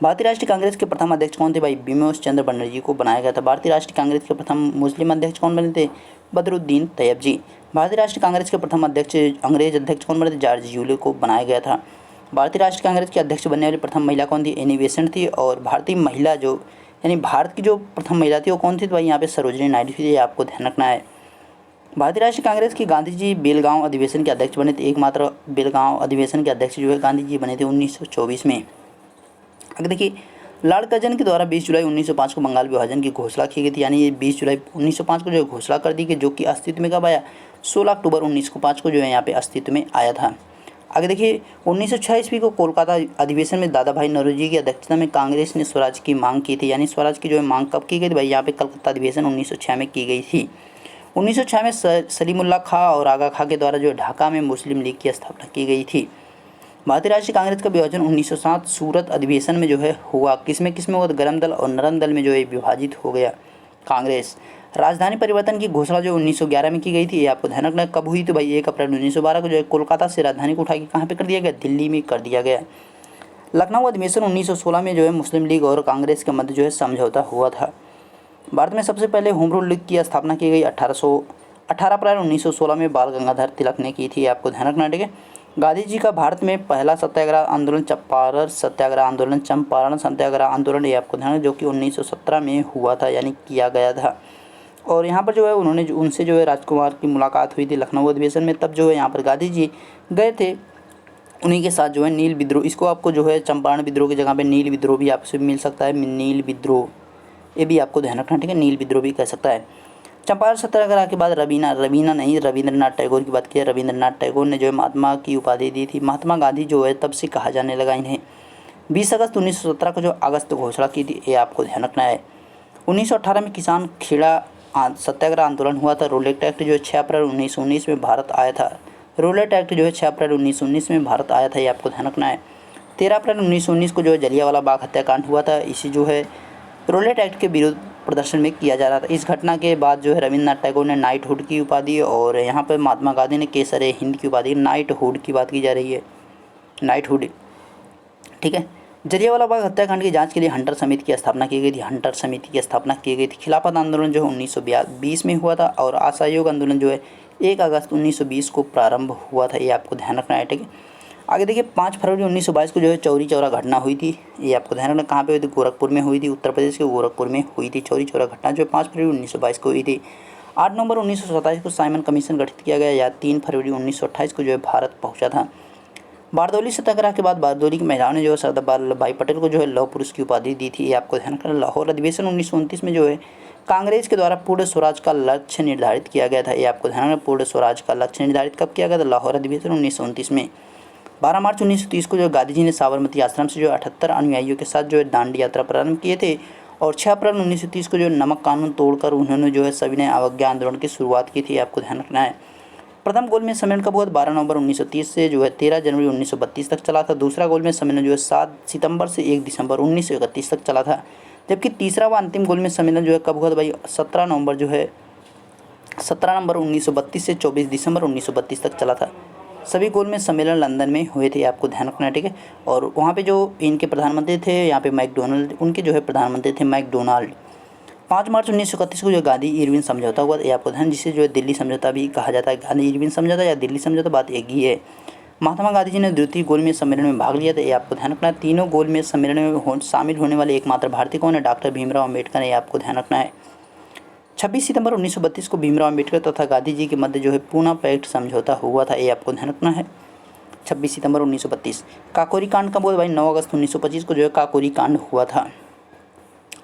भारतीय राष्ट्रीय कांग्रेस के प्रथम अध्यक्ष कौन थे? भाई बिमोश चंद्र बनर्जी को बनाया गया था। भारतीय राष्ट्रीय कांग्रेस के प्रथम मुस्लिम अध्यक्ष कौन बने थे? बदरुद्दीन तैयब जी। भारतीय राष्ट्रीय कांग्रेस के प्रथम अध्यक्ष अंग्रेज अध्यक्ष कौन बने थे? जॉर्ज यूले को बनाया गया था। भारतीय राष्ट्रीय कांग्रेस के अध्यक्ष बनने वाली प्रथम महिला कौन थी? एनी बेसेंट थी। और भारतीय महिला जो यानी भारत की जो प्रथम महिला थी वो कौन थी, तो भाई यहाँ पे सरोजिनी नायडू थी, ये आपको ध्यान रखना है। भारतीय राष्ट्रीय कांग्रेस की गांधी जी बेलगांव अधिवेशन के अध्यक्ष बने थे, एकमात्र बेलगांव अधिवेशन के अध्यक्ष जो है गांधी जी बने थे 1924 में। अगर देखिए लॉर्ड कर्जन के द्वारा 20 जुलाई 1905 को बंगाल विभाजन की घोषणा की गई थी, यानी ये 20 जुलाई 1905 को जो घोषणा कर दी गई, जो कि अस्तित्व में कब आया, 16 अक्टूबर 1905 को जो है यहाँ पे अस्तित्व में आया था। आगे देखिए 1906 ईस्वी को कोलकाता अधिवेशन में दादा भाई नौरोजी की अध्यक्षता में कांग्रेस ने स्वराज की मांग की थी, यानी स्वराज की जो है मांग कब की गई थी भाई, यहाँ पे कलकत्ता अधिवेशन 1906 में की गई थी। 1906 में सलीमुल्लाह खां और आगा खां के द्वारा जो ढाका में मुस्लिम लीग की स्थापना की गई थी। भारतीय राष्ट्रीय कांग्रेस का विभाजन 1907 सूरत अधिवेशन में जो है हुआ, किसमें हुआ, तो गरम दल और नरम दल में जो है विभाजित हो गया कांग्रेस। राजधानी परिवर्तन की घोषणा जो 1911 में की गई थी, ये आपको ध्यान रखना कब हुई, तो भाई 1 अप्रैल 1912 को जो है कोलकाता से राजधानी को उठा के कहाँ पे कर दिया गया, दिल्ली में कर दिया गया। लखनऊ अधिवेशन 1916 में जो है मुस्लिम लीग और कांग्रेस के मध्य जो है समझौता हुआ था। भारत में सबसे पहले होम रूल लीग की स्थापना की गई 18 अप्रैल 1916 में बाल गंगाधर तिलक ने की थी, आपको ध्यान रखना, ठीक है। गांधी जी का भारत में पहला सत्याग्रह आंदोलन चंपारण सत्याग्रह आंदोलन ये आपको ध्यान, जो कि 1917 में हुआ था, यानी किया गया था। और यहाँ पर जो है उन्होंने उनसे जो है राजकुमार की मुलाकात हुई थी लखनऊ अधिवेशन में, तब जो है यहाँ पर गांधी जी गए थे, उन्हीं के साथ जो है नील विद्रोह, इसको आपको जो है चंपारण विद्रोह की जगह पे नील विद्रोह भी आपसे मिल सकता है, नील विद्रोह ये भी आपको ध्यान रखना, ठीक है, नील विद्रोह भी कह सकता है। चंपारण सत्याग्रह के बाद रविन्द्रनाथ टैगोर की बात की है, रविन्द्रनाथ टैगोर ने जो है महात्मा की उपाधि दी थी। महात्मा गांधी जो है तब से कहा जाने लगा इन्हें। 20 अगस्त 1917 को जो अगस्त घोषणा की थी, ये आपको ध्यान रखना है। 1918 में किसान खेड़ा सत्याग्रह आंदोलन हुआ था। रोलेट एक्ट जो है 6 अप्रैल 1919 में भारत आया था। रोलेट एक्ट जो है 6 अप्रैल 1919 में भारत आया था, ये आपको ध्यान रखना है। 13 अप्रैल 1919 को जो है जलियांवाला बाग हत्याकांड हुआ था, इसी जो है रोलेट एक्ट के विरुद्ध प्रदर्शन में किया जा रहा था। इस घटना के बाद जो है रविन्द्रनाथ टैगोर ने नाइटहुड की उपाधि और यहाँ पर महात्मा गांधी ने केसर हिंद की उपाधि, नाइटहुड की बात की जा रही है, नाइटहुड, ठीक है। जलियांवाला बाग हत्याकांड की जांच के लिए हंटर समिति की स्थापना की गई थी, हंटर समिति की स्थापना की गई थी। खिलाफत आंदोलन जो है 1920 में हुआ था और असहयोग आंदोलन जो है 1 अगस्त 1920 को प्रारंभ हुआ था, ये आपको ध्यान रखना है, ठीक है। आगे देखिए 5 फरवरी 1922 को जो है चौरी चौरा घटना हुई थी, ये आपको ध्यान रखना, कहाँ पे हुई थी, गोरखपुर में हुई थी, उत्तर प्रदेश के गोरखपुर में हुई थी चौरी चौरा घटना, जो 5 फरवरी 1922 को हुई थी। 8 नवंबर 1927 को साइमन कमीशन गठित किया गया, या 3 फरवरी 1928 को जो है भारत पहुँचा था। बारदौली सत्याग्रह के बाद बारदौली की महिलाओं ने जो है सरदार वल्लभ भाई पटेल को जो है लौह पुरुष की उपाधि दी थी, ये आपको ध्यान रखना। लाहौर अधिवेशन 1929 में जो है कांग्रेस के द्वारा पूर्ण स्वराज का लक्ष्य निर्धारित किया गया था, ये आपको ध्यान रखना। पूर्ण स्वराज का लक्ष्य निर्धारित कब किया गया था, लाहौर अधिवेशन 1929 में। 12 मार्च 1930 को जो गांधी जी ने साबरमती आश्रम से जो 78 अनुयायियों के साथ जो है दांडी यात्रा प्रारंभ किए थे और 6 अप्रैल 1930 को जो नमक कानून तोड़कर उन्होंने जो है सविनय अवज्ञा आंदोलन की शुरुआत की थी, आपको ध्यान रखना है। प्रथम गोलमेज सम्मेलन कब हुआ, 12 नवंबर 1930 से जो है 13 जनवरी 1932 तक चला था। दूसरा गोलमेज सम्मेलन जो है 7 सितंबर से 1 दिसंबर 1931 तक चला था, जबकि तीसरा व अंतिम गोलमेज सम्मेलन जो है कब हुआ था भाई, 17 नवंबर 1932 से 24 दिसंबर 1932 तक चला था। सभी गोलमेज सम्मेलन लंदन में हुए थे, आपको ध्यान रखना है, ठीक है। और वहाँ पे जो इनके प्रधानमंत्री थे, यहाँ पे मैकडोनाल्ड उनके जो है प्रधानमंत्री थे, मैकडोनाल्ड। 5 मार्च 1931 को जो गांधी इरविन समझौता हुआ, ये आपको ध्यान, जिसे जो है दिल्ली समझौता भी कहा जाता है। गांधी इरविन समझौता या दिल्ली समझौता बात एक ही है। महात्मा गांधी जी ने द्वितीय गोलमेज सम्मेलन में भाग लिया था, ये आपको ध्यान रखना है। तीनों गोलमेज सम्मेलन में शामिल होने वाले एकमात्र भारतीय कौन है, डॉक्टर भीमराव अम्बेडकर, ये आपको ध्यान रखना है। 26 सितंबर 1932 को भीमराव अम्बेडकर तथा गांधी जी के मध्य जो है पूना पैक्ट समझौता हुआ था, ये आपको ध्यान रखना है। 26 सितंबर 1932। काकोरी कांड का बोल भाई 9 अगस्त 1925 को जो है काकोरी कांड हुआ था।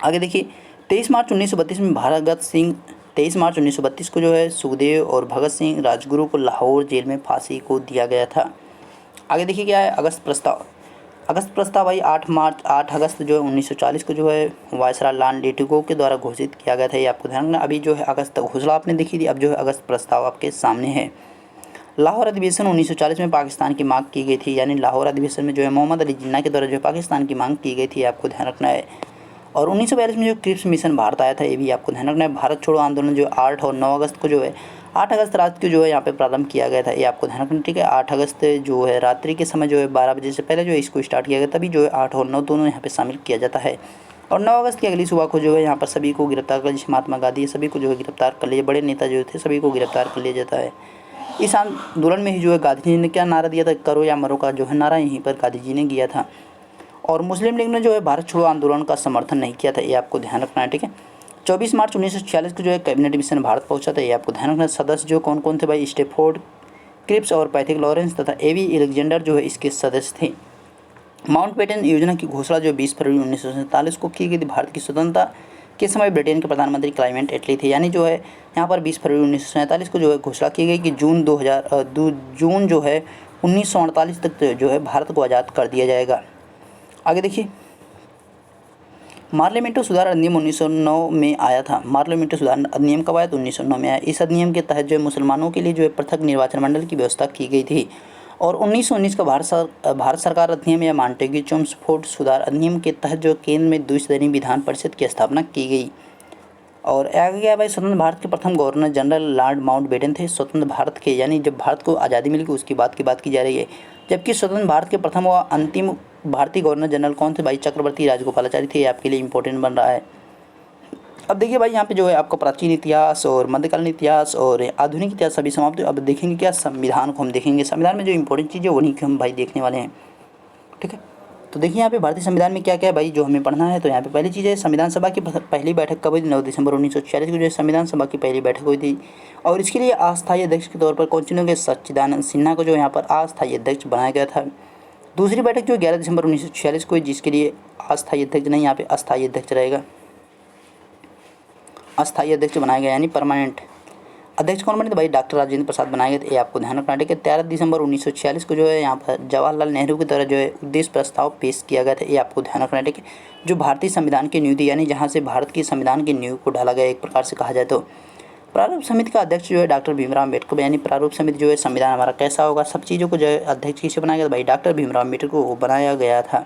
आगे देखिए 23 मार्च 1932 में 23 मार्च 1932 को जो है सुखदेव और भगत सिंह राजगुरु को लाहौर जेल में फांसी को दिया गया था। आगे देखिए क्या है, अगस्त प्रस्ताव भाई 8 अगस्त जो है 1940 को जो है वायसराय लॉर्ड लिटिगो के द्वारा घोषित किया गया था, ये आपको ध्यान रखना। अभी जो है अगस्त घोषणा आपने देखी थी, अब जो है अगस्त प्रस्ताव आपके सामने है। लाहौर अधिवेशन 1940 में पाकिस्तान की मांग की गई थी, यानी लाहौर अधिवेशन में जो है मोहम्मद अली जिन्ना के द्वारा जो है पाकिस्तान की मांग की गई थी, आपको ध्यान रखना है। और 1942 में जो क्रिप्स मिशन भारत आया था, ये भी आपको ध्यान रखना है। भारत छोड़ो आंदोलन जो 8 और 9 अगस्त को जो है 8 अगस्त रात को जो है यहाँ पे प्रारंभ किया गया था, ये आपको ध्यान रखना, ठीक है। 8 अगस्त जो है रात्रि के समय जो है 12 बजे से पहले जो है इसको स्टार्ट किया गया, तभी जो है 8 और 9 दोनों यहाँ पे शामिल किया जाता है। और 9 अगस्त की अगली सुबह को जो है यहाँ पर सभी को गिरफ्तार कर, जैसे महात्मा गांधी सभी को जो है गिरफ्तार कर लिया, बड़े नेता जो थे सभी को गिरफ्तार कर लिया जाता है। इस आंदोलन में ही जो है गांधी जी ने क्या नारा दिया था, करो या मरो का जो है नारा यहीं पर गांधी जी ने दिया था। और मुस्लिम लीग ने जो है भारत छोड़ो आंदोलन का समर्थन नहीं किया था, ये आपको ध्यान रखना है, ठीक है। 24 मार्च 1946 को जो है कैबिनेट मिशन भारत पहुंचा था, ये आपको ध्यान रखना है। सदस्य जो कौन कौन थे भाई, स्टेफोर्ड क्रिप्स और पैथिक लॉरेंस तथा एवी एलेक्जेंडर जो है इसके सदस्य थे। माउंटबेटन योजना की घोषणा जो 20 फरवरी 1947 को की गई थी। भारत की स्वतंत्रता के समय ब्रिटेन के प्रधानमंत्री क्लाइमेट एटली थे, यानी जो है यहाँ पर 20 फरवरी 1947 को जो है घोषणा की गई कि जून जो है 1948 तक जो है भारत को आज़ाद कर दिया जाएगा। आगे देखिए, पार्लियामेंट्री सुधार अधिनियम 1909 में आया था। पार्लियामेंट्री सुधार अधिनियम कब आया, तो 1909 में आया। इस अधिनियम के तहत जो है मुसलमानों के लिए जो है पृथक निर्वाचन मंडल की व्यवस्था की गई थी। और 1919 का भारत सरकार अधिनियम या मॉन्टेग्यू चेम्सफोर्ड सुधार अधिनियम के तहत जो केंद्र में द्विसदनीय विधान परिषद की स्थापना की गई। और आगे क्या भाई, स्वतंत्र भारत के प्रथम गवर्नर जनरल लॉर्ड माउंटबेटन थे। स्वतंत्र भारत के, यानी जब भारत को आज़ादी मिली उसकी बात की जा रही है। जबकि स्वतंत्र भारत के प्रथम व अंतिम भारतीय गवर्नर जनरल कौन थे भाई, चक्रवर्ती राजगोपालाचारी थे। ये आपके लिए इंपॉर्टेंट बन रहा है। अब देखिए भाई, यहाँ पे जो है आपका प्राचीन इतिहास और मध्यकालीन इतिहास और आधुनिक इतिहास सभी समाप्त। अब देखेंगे क्या, संविधान को हम देखेंगे। संविधान में जो इंपॉर्टेंट चीज़ है उन्हीं को हम भाई देखने वाले हैं, ठीक है। तो देखिए यहाँ पे भारतीय संविधान में क्या क्या है भाई जो हमें पढ़ना है। तो यहाँ पे पहली चीज़ है, संविधान सभा की पहली बैठक कब हुई, 9 दिसंबर 1946 को जो है संविधान सभा की पहली बैठक हुई थी। और इसके लिए अस्थायी अध्यक्ष के तौर पर कौन चुने गए, सच्चिदानंद सिन्हा को जो यहाँ पर अस्थायी अध्यक्ष बनाया गया था। दूसरी बैठक जो 11 दिसंबर 1946 को, जिसके लिए अस्थायी अध्यक्ष नहीं, यहाँ पे अस्थायी अध्यक्ष रहेगा, अस्थायी अध्यक्ष बनाया गया, यानी परमानेंट अध्यक्ष कौन बने थे भाई, डॉक्टर राजेंद्र प्रसाद बनाए गए थे। ये आपको ध्यान रखना है। 13 दिसंबर 1946 को जो है यहाँ पर जवाहरलाल नेहरू की तरह जो है उद्देश्य प्रस्ताव पेश किया गया था। ये आपको ध्यान रखना है, ठीक है। जो भारतीय संविधान की नींव थी, यानी जहाँ से भारत की संविधान की नींव को ढाला गया, एक प्रकार से कहा जाए तो। प्रारूप समिति का अध्यक्ष जो है डॉक्टर भीमराव अम्बेडकर, यानी प्रारूप समिति जो है संविधान हमारा कैसा होगा, सब चीज़ों को जो है अध्यक्ष किसे बनाया गया भाई, डॉक्टर भीमराव अम्बेडकर को बनाया गया था।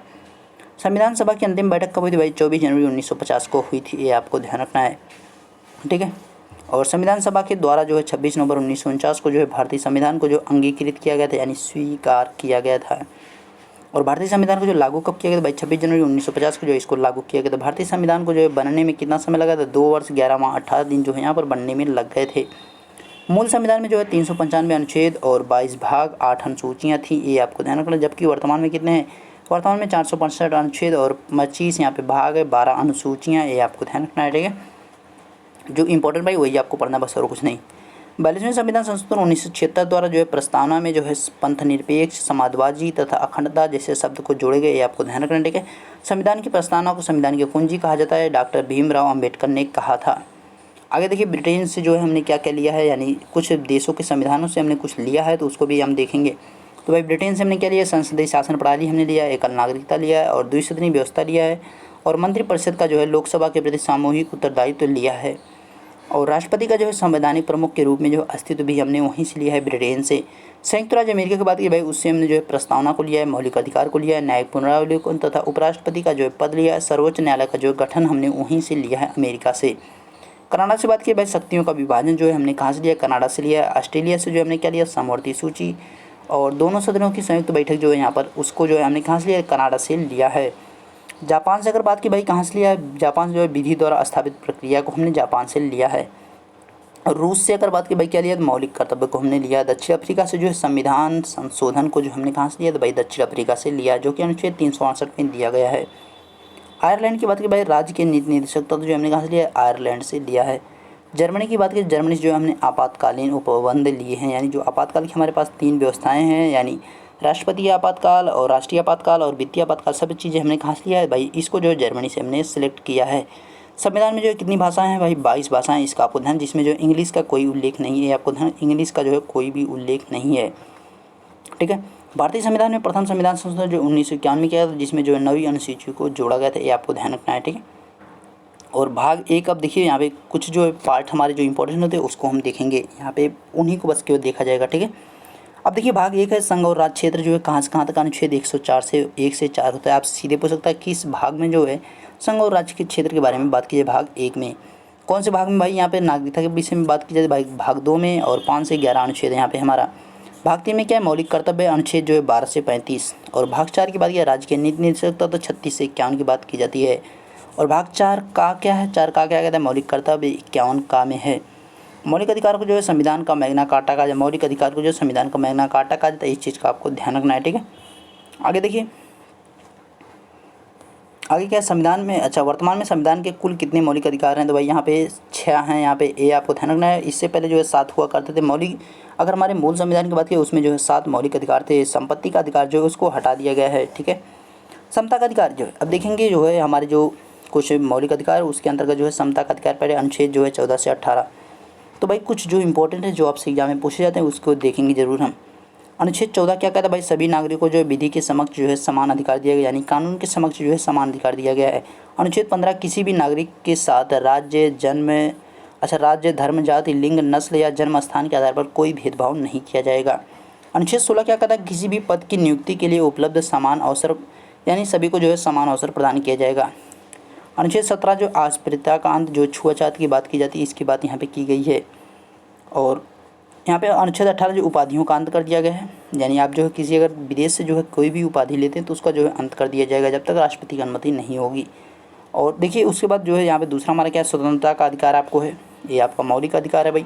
संविधान सभा की अंतिम बैठक कब हुई थी भाई, 24 जनवरी 1950 को हुई थी। ये आपको ध्यान रखना है, ठीक है। और संविधान सभा के द्वारा जो है 26 नवंबर 1949 को जो है भारतीय संविधान को जो अंगीकृत किया गया था, यानी स्वीकार किया गया था। और भारतीय संविधान को जो लागू कब किया गया था भाई, 26 जनवरी 1950 को जो इसको लागू किया गया था। भारतीय संविधान को जो है बनने में कितना समय लगा था, 2 वर्ष 11 माह 18 दिन जो है यहाँ पर बनने में लग गए थे। मूल संविधान में जो है 395 अनुच्छेद और 22 भाग 8 अनुसूचियाँ थी। ये आपको ध्यान रखना। जबकि वर्तमान में कितने हैं, वर्तमान में 465 अनुच्छेद और 25 यहाँ पे भाग है, 12 अनुसूचियाँ। ये आपको ध्यान रखना है, ठीक है। जो इंपॉर्टेंट भाई वही आपको पढ़ना, बस और कुछ नहीं। 42वें संविधान संशोधन 1976 द्वारा जो है प्रस्तावना में जो है पंथ निरपेक्ष, समाजवादी तथा अखंडता जैसे शब्द को जोड़े गए। ये आपको ध्यान रखना, ठीक है। संविधान की प्रस्तावना को संविधान की कुंजी कहा जाता है, डॉक्टर भीमराव अम्बेडकर ने कहा था। आगे देखिए, ब्रिटेन से जो है हमने क्या क्या लिया है, यानी कुछ देशों के संविधानों से हमने कुछ लिया है, तो उसको भी हम देखेंगे। तो भाई ब्रिटेन से हमने क्या लिया, संसदीय शासन प्रणाली हमने लिया, एकल नागरिकता लिया है और द्विसदनीय व्यवस्था लिया है। और मंत्रिपरिषद का जो है लोकसभा के प्रति सामूहिक उत्तरदायित्व लिया है। और राष्ट्रपति का जो है संवैधानिक प्रमुख के रूप में जो अस्तित्व भी हमने वहीं से लिया है, ब्रिटेन से। संयुक्त राज्य अमेरिका की बात की भाई, उससे हमने जो है प्रस्तावना को लिया है, मौलिक अधिकार को लिया है, न्यायिक पुनरावलोकन तथा उपराष्ट्रपति का जो है पद लिया है। सर्वोच्च न्यायालय का जो गठन हमने वहीं से लिया है, अमेरिका से। कनाडा से बात की भाई, शक्तियों का विभाजन जो है हमने कहाँ से लिया, कनाडा से लिया है। ऑस्ट्रेलिया से जो हमने क्या लिया, समवर्ती सूची। और दोनों सदनों की संयुक्त बैठक जो है यहाँ पर, उसको जो है हमने कहाँ से लिया, कनाडा से लिया है। जापान से अगर बात की भाई, कहाँ से लिया है, जापान से जो है विधि द्वारा स्थापित प्रक्रिया को हमने जापान से लिया है। और रूस से अगर बात की भाई क्या लिया, तो मौलिक कर्तव्य को हमने लिया। दक्षिण अफ्रीका से जो है संविधान संशोधन को जो हमने कहाँ से लिया, तो भाई दक्षिण अफ्रीका से लिया, जो कि अनुच्छेद 368 में दिया गया है। आयरलैंड की बात की भाई, राज्य के नीति निदेशक तो जो हमने कहाँ से लिया, आयरलैंड से लिया है। जर्मनी की बात की, जर्मनी से जो हमने आपातकालीन उपबंध लिए हैं, यानी जो आपातकाल की हमारे पास 3 व्यवस्थाएँ हैं, यानी राष्ट्रपति आपातकाल और राष्ट्रीय आपातकाल और वित्तीय आपातकाल, सभी चीज़ें हमने कहाँ से लिया है भाई, इसको जो है जर्मनी से हमने सेलेक्ट किया है। संविधान में जो है कितनी भाषाएं हैं भाई, 22 भाषाएं, इसका आपको ध्यान, जिसमें जो इंग्लिश का कोई उल्लेख नहीं है। आपको ध्यान, इंग्लिश का जो है कोई भी उल्लेख नहीं है, ठीक है। भारतीय संविधान में प्रथम संविधान संशोधन जो 1991 में किया था, जिसमें जो है 9वीं अनुसूची को जोड़ा गया था। ये आपको ध्यान रखना है, ठीक है। और भाग 1, अब देखिए यहाँ पे कुछ जो पार्ट हमारे जो इंपॉर्टेंट होते हैं उसको हम देखेंगे, यहाँ पे उन्हीं को बस केवल देखा जाएगा, ठीक है। अब देखिए भाग 1 है, संघ और राज्य क्षेत्र जो है कहाँ से कहाँ तक, अनुच्छेद 104 से 1 से 4 होता है। आप सीधे पूछ सकता है कि इस भाग में जो है संघ और राज्य के क्षेत्र के बारे में बात कीजिए। भाग 1 में कौन से भाग में भाई, यहाँ पे नागरिकता के विषय में बात की जाए भाई, भाग 2 में। और 5 से 11 अनुच्छेद है यहाँ पे हमारा। भाग 3 में क्या है, मौलिक कर्तव्य, अनुच्छेद जो है 12 से 35। और भाग 4 की बात किया, राज्य के नीति निदेशकता, तो 36 से 51 की बात की जाती है। और भाग 4 का क्या है, 4 का क्या कहता है, मौलिक कर्तव्य 51 का में है। मौलिक अधिकार को जो है संविधान का मैग्ना कार्टा कहा जाए, मौलिक अधिकार को जो है संविधान का मैग्ना कार्टा कहा जाता है। इस चीज़ का आपको ध्यान रखना है, ठीक है। आगे देखिए, आगे क्या है संविधान में, अच्छा वर्तमान में संविधान के कुल कितने मौलिक अधिकार हैं, तो भाई यहाँ पे 6 हैं। यहाँ पे ए आपको ध्यान रखना है। इससे पहले जो है 7 हुआ करते थे मौलिक। अगर हमारे मूल संविधान की बात करें उसमें जो है 7 मौलिक अधिकार थे। संपत्ति का अधिकार जो है उसको हटा दिया गया है, ठीक है। समता का अधिकार जो है, अब देखेंगे जो है हमारे जो कुछ मौलिक अधिकार है उसके अंतर्गत जो है समता का अधिकार पहले अनुच्छेद जो है 14 से 18। तो भाई कुछ जो इंपॉर्टेंट है जो आपसे एग्जाम में पूछे जाते हैं उसको देखेंगे जरूर हम। अनुच्छेद 14 क्या कहता है भाई, सभी नागरिकों को जो है विधि के समक्ष जो है समान अधिकार दिया गया, यानी कानून के समक्ष जो है समान अधिकार दिया गया है। अनुच्छेद 15 किसी भी नागरिक के साथ राज्य धर्म जाति लिंग नस्ल या जन्म स्थान के आधार पर कोई भेदभाव नहीं किया जाएगा। अनुच्छेद 16 क्या कहता है, किसी भी पद की नियुक्ति के लिए उपलब्ध समान अवसर, यानी सभी को जो है समान अवसर प्रदान किया जाएगा। अनुच्छेद 17 जो अस्पृश्यता का अंत, जो छुआछूत की बात की जाती है इसकी बात यहाँ पे की गई है। और यहाँ पे अनुच्छेद 18 जो उपाधियों का अंत कर दिया गया है, यानी आप जो है किसी अगर विदेश से जो है कोई भी उपाधि लेते हैं तो उसका जो है अंत कर दिया जाएगा जब तक राष्ट्रपति की अनुमति नहीं होगी। और देखिए उसके बाद जो है यहाँ पे दूसरा हमारा क्या है, स्वतंत्रता का अधिकार आपको है, ये आपका मौलिक अधिकार है भाई।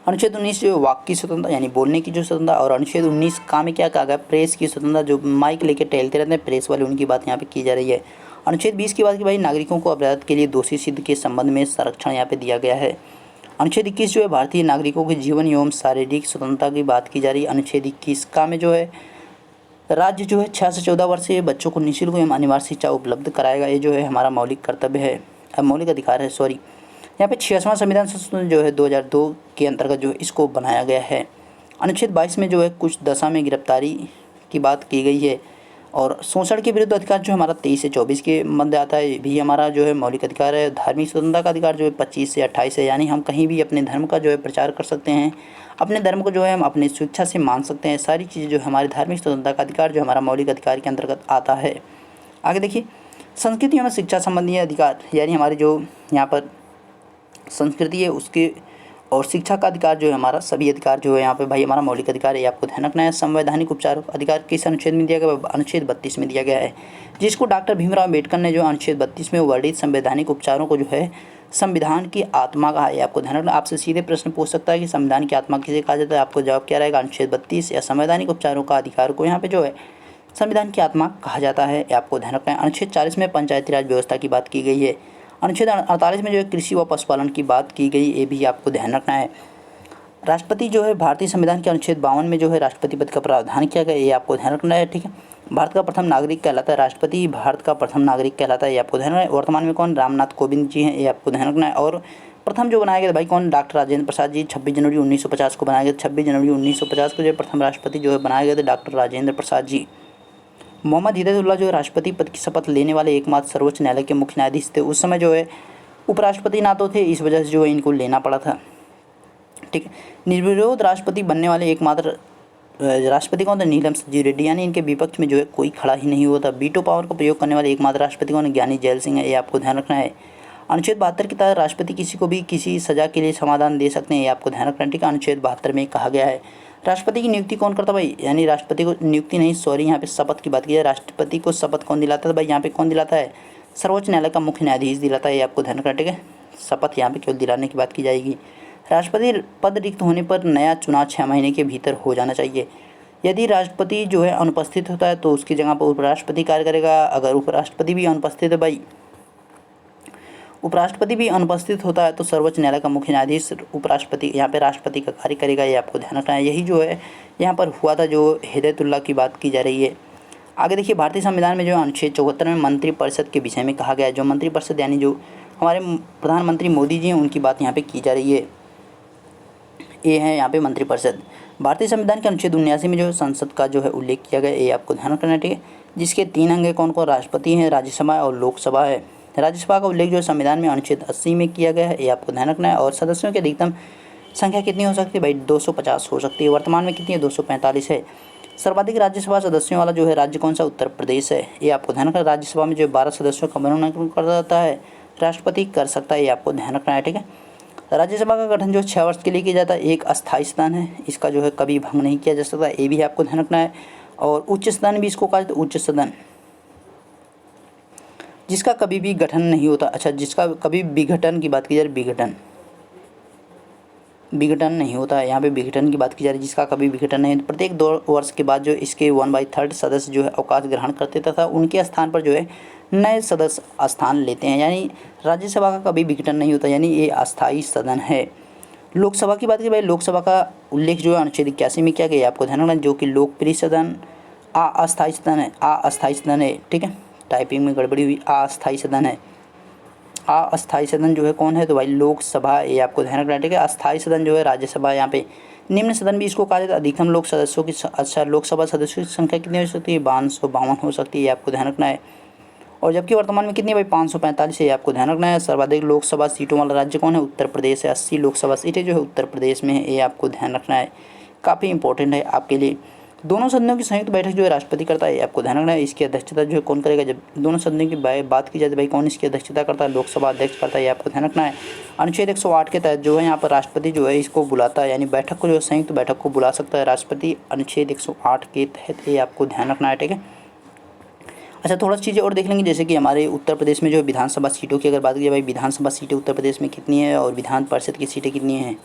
अनुच्छेद 19 जो वाक की स्वतंत्रता, यानी बोलने की जो स्वतंत्रता। और अनुच्छेद 19 का में क्या कहा गया, प्रेस की स्वतंत्रता, जो माइक लेके टहलते रहते हैं प्रेस वाले उनकी बात यहाँ पे की जा रही है। अनुच्छेद 20 की बात की भाई, नागरिकों को अपराध के लिए दोषी सिद्ध के संबंध में संरक्षण यहाँ पे दिया गया है। अनुच्छेद 21 जो है भारतीय नागरिकों के जीवन एवं शारीरिक स्वतंत्रता की बात की जा रही है। अनुच्छेद 21 का में जो है राज्य जो है 6 से 14 वर्ष के बच्चों को निःशुल्क एवं अनिवार्य शिक्षा उपलब्ध कराएगा, ये जो है हमारा मौलिक कर्तव्य है, मौलिक अधिकार है सॉरी। यहाँ पे 66वां संविधान संशोधन जो है 2002 के अंतर्गत जो है इसको बनाया गया है। अनुच्छेद 22 में जो है कुछ दशा में गिरफ्तारी की बात की गई है। और शोषण के विरुद्ध अधिकार जो हमारा 23 से 24 के मध्य आता है, ये भी हमारा जो है मौलिक अधिकार है। धार्मिक स्वतंत्रता का अधिकार जो है 25 से 28 है, यानी हम कहीं भी अपने धर्म का जो है प्रचार कर सकते हैं, अपने धर्म को जो है हम अपनी स्वेच्छा से मान सकते हैं। सारी चीज़ें जो हमारी धार्मिक स्वतंत्रता का अधिकार जो हमारा मौलिक अधिकार के अंतर्गत आता है। आगे देखिए संस्कृति एवं शिक्षा संबंधी अधिकार, यानी हमारे जो यहाँ पर संस्कृति है उसके और शिक्षा का अधिकार जो है हमारा सभी अधिकार जो है यहाँ पे भाई हमारा मौलिक अधिकार है, ये आपको ध्यान रखना है। संवैधानिक उपचार अधिकार किस अनुच्छेद में दिया गया, अनुच्छेद 32 में दिया गया है, जिसको डॉक्टर भीमराव अम्बेडकर ने जो अनुच्छेद 32 में वर्णित संवैधानिक उपचारों को जो है संविधान की आत्मा कहा है। आपको ध्यान रखना, आपसे सीधे प्रश्न पूछ सकता है कि संविधान की आत्मा किसे कहा जाता है, आपको जवाब क्या रहेगा, अनुच्छेद 32 या संवैधानिक उपचारों का अधिकार को यहाँ पे जो है संविधान की आत्मा कहा जाता है, आपको ध्यान रखना है। अनुच्छेद 40 में पंचायती राज व्यवस्था की बात की गई है। अनुच्छेद 48 में जो है कृषि व पशुपालन की बात की गई, ये भी आपको ध्यान रखना है। राष्ट्रपति जो है भारतीय संविधान के अनुच्छेद 52 में जो है राष्ट्रपति पद का प्रावधान किया गया, ये आपको ध्यान रखना है, ठीक है। भारत का प्रथम नागरिक कहलाता है राष्ट्रपति, भारत का प्रथम नागरिक कहलाता है, ये आपको ध्यान रखना है। वर्तमान में कौन, रामनाथ कोविंद जी हैं, ये आपको ध्यान रखना है। और प्रथम जो बनाया गया भाई कौन, डॉक्टर राजेंद्र प्रसाद जी, 26 जनवरी 1950 को बनाया गया। 26 जनवरी 1950 को जो प्रथम राष्ट्रपति जो है बनाए गए थे डॉक्टर राजेंद्र प्रसाद जी। मोहम्मद हिदायतुल्लाह जो है राष्ट्रपति पद की शपथ लेने वाले एकमात्र सर्वोच्च न्यायालय के मुख्य न्यायाधीश थे। उस समय जो है उपराष्ट्रपति ना तो थे, इस वजह से जो है इनको लेना पड़ा था, ठीक है। निर्विरोध राष्ट्रपति बनने वाले एकमात्र राष्ट्रपति कौन थे, नीलम संजीव रेड्डी, यानी इनके विपक्ष में जो है कोई खड़ा ही नहीं हुआ था। वीटो पावर का प्रयोग करने वाले एकमात्र राष्ट्रपति कौन, ज्ञानी जैल सिंह है, ये आपको ध्यान रखना है। अनुच्छेद 72 के तहत राष्ट्रपति किसी को भी किसी सजा के लिए समाधान दे सकते हैं, ये आपको ध्यान रखना है, ठीक है। अनुच्छेद 72 में कहा गया है। राष्ट्रपति की नियुक्ति कौन करता भाई, यानी राष्ट्रपति को नियुक्ति नहीं सॉरी यहाँ पे शपथ की बात की जाए, राष्ट्रपति को शपथ कौन दिलाता है भाई, यहाँ पे कौन दिलाता है, सर्वोच्च न्यायालय का मुख्य न्यायाधीश दिलाता है, ये आपको ध्यान रखना है, ठीक है। शपथ यहाँ पे केवल दिलाने की बात की जाएगी। राष्ट्रपति पद रिक्त होने पर नया चुनाव 6 महीने के भीतर हो जाना चाहिए। यदि राष्ट्रपति जो है अनुपस्थित होता है तो उसकी जगह पर उपराष्ट्रपति कार्य करेगा। अगर उपराष्ट्रपति भी अनुपस्थित है भाई, उपराष्ट्रपति भी अनुपस्थित होता है तो सर्वोच्च न्यायालय का मुख्य न्यायाधीश उपराष्ट्रपति यहाँ पे राष्ट्रपति का कार्य करेगा, ये आपको ध्यान रखना है। यही जो है यहाँ पर हुआ था जो हिदायतुल्लाह की बात की जा रही है। आगे देखिए भारतीय संविधान में जो अनुच्छेद 74 में मंत्रिपरिषद के विषय में कहा गया है, जो मंत्रिपरिषद यानी जो हमारे प्रधानमंत्री मोदी जी हैं उनकी बात यहाँ पे की जा रही है। ये है यहाँ पे मंत्रिपरिषद। भारतीय संविधान के अनुच्छेद 79 में जो संसद का जो है उल्लेख किया गया, ये आपको ध्यान रखना है, ठीक है। जिसके 3 अंग है, कौन कौन, राष्ट्रपति हैं, राज्यसभा और लोकसभा है। राज्यसभा का उल्लेख जो संविधान में अनुच्छेद 80 में किया गया है, ये आपको ध्यान रखना है। और सदस्यों की अधिकतम संख्या कितनी हो सकती है भाई, 250 हो सकती है। वर्तमान में कितनी है, 245 है। सर्वाधिक राज्यसभा सदस्यों वाला जो है राज्य कौन सा, उत्तर प्रदेश है, ये आपको ध्यान रखना है। राज्यसभा में जो 12 सदस्यों का मनोनयन कर जाता है, राष्ट्रपति कर सकता है, ये आपको ध्यान रखना है, ठीक है। राज्यसभा का गठन जो 6 वर्ष के लिए किया जाता है, एक अस्थायी सदन है, इसका जो है कभी भंग नहीं किया जा सकता, ये भी आपको ध्यान रखना है। और उच्च सदन भी इसको कहा जाता है, उच्च सदन जिसका कभी भी गठन नहीं होता, अच्छा जिसका कभी विघटन की बात की जाए, विघटन नहीं होता है। यहाँ पे विघटन की बात की जा रही है जिसका कभी विघटन नहीं। प्रत्येक 2 वर्ष के बाद जो इसके 1/3 सदस्य जो है अवकाश ग्रहण करते तथा उनके स्थान पर जो है नए सदस्य स्थान लेते हैं। यानी राज्यसभा का कभी विघटन नहीं होता, यानी ये अस्थायी सदन है। लोकसभा की बात की भाई, लोकसभा का उल्लेख जो है अनुच्छेद 81 में किया गया है, आपको ध्यान रखना, जो कि लोकप्रिय सदन अस्थायी सदन है। अस्थायी सदन है, ठीक है, टाइपिंग में गड़बड़ी हुई, अस्थायी सदन है। अस्थायी सदन जो है कौन है, तो भाई लोकसभा, ये आपको ध्यान रखना है, ठीक है। अस्थायी सदन जो है राज्यसभा। यहाँ पे निम्न सदन भी इसको कहा जाता है। अधिकतम लोक सदस्यों की अच्छा लोकसभा सदस्यों की संख्या कितनी हो सकती है, 552 हो सकती है, ये आपको ध्यान रखना है। और जबकि वर्तमान में कितनी है भाई, 545 है, आपको ध्यान रखना है। सर्वाधिक लोकसभा सीटों वाला राज्य कौन है, उत्तर प्रदेश है। 80 लोकसभा सीटें जो है उत्तर प्रदेश में है, ये आपको ध्यान रखना है, काफ़ी इंपॉर्टेंट है आपके लिए। दोनों सदनों की संयुक्त बैठक जो है राष्ट्रपति करता है, आपको ध्यान रखना है। इसकी अध्यक्षता जो है कौन करेगा, जब दोनों सदनों की बात की जाए तो भाई कौन इसकी अध्यक्षता करता है, लोकसभा अध्यक्ष करता है, ये आपको ध्यान रखना है। अनुच्छेद 108 के तहत जो है यहाँ पर राष्ट्रपति जो है इसको बुलाता है, यानी बैठक को जो है संयुक्त बैठक को बुला सकता है राष्ट्रपति, अनुच्छेद 108 के तहत, ये आपको ध्यान रखना है, ठीक है। अच्छा, थोड़ा चीज़ें और देख लेंगे, जैसे कि हमारे उत्तर प्रदेश में जो है विधानसभा सीटों की अगर बात की भाई, विधानसभा सीटें उत्तर प्रदेश में कितनी है और विधान परिषद की सीटें कितनी हैं,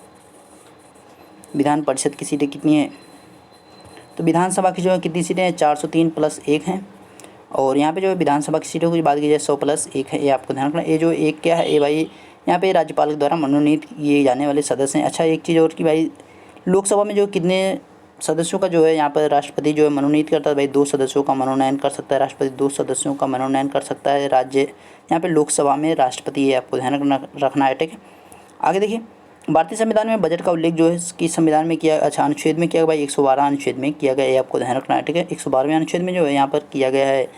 विधान परिषद की सीटें कितनी हैं, तो विधानसभा की जो है कितनी सीटें हैं, 403 + 1 हैं। और यहाँ पे जो है विधानसभा की सीटों की बात की जाए 100 + 1 है, ये आपको ध्यान रखना। ये जो एक क्या है, ये भाई यहाँ पे राज्यपाल के द्वारा मनोनीत किए जाने वाले सदस्य हैं। अच्छा, एक चीज़ और कि भाई लोकसभा में जो कितने सदस्यों का जो है यहाँ पर राष्ट्रपति जो है मनोनीत करता है, भाई 2 सदस्यों का मनोनयन कर सकता है राष्ट्रपति, 2 सदस्यों का मनोनयन कर सकता है राज्य, यहाँ पे लोकसभा में राष्ट्रपति, ये आपको ध्यान रखना है, ठीक है। आगे देखिए, भारतीय संविधान में बजट का उल्लेख जो है कि संविधान में किया, अच्छा अनुच्छेद में किया भाई 112 अनुच्छेद में किया गया, ये आपको ध्यान रखना है, ठीक है। 112वें अनुच्छेद में जो है यहाँ पर किया गया है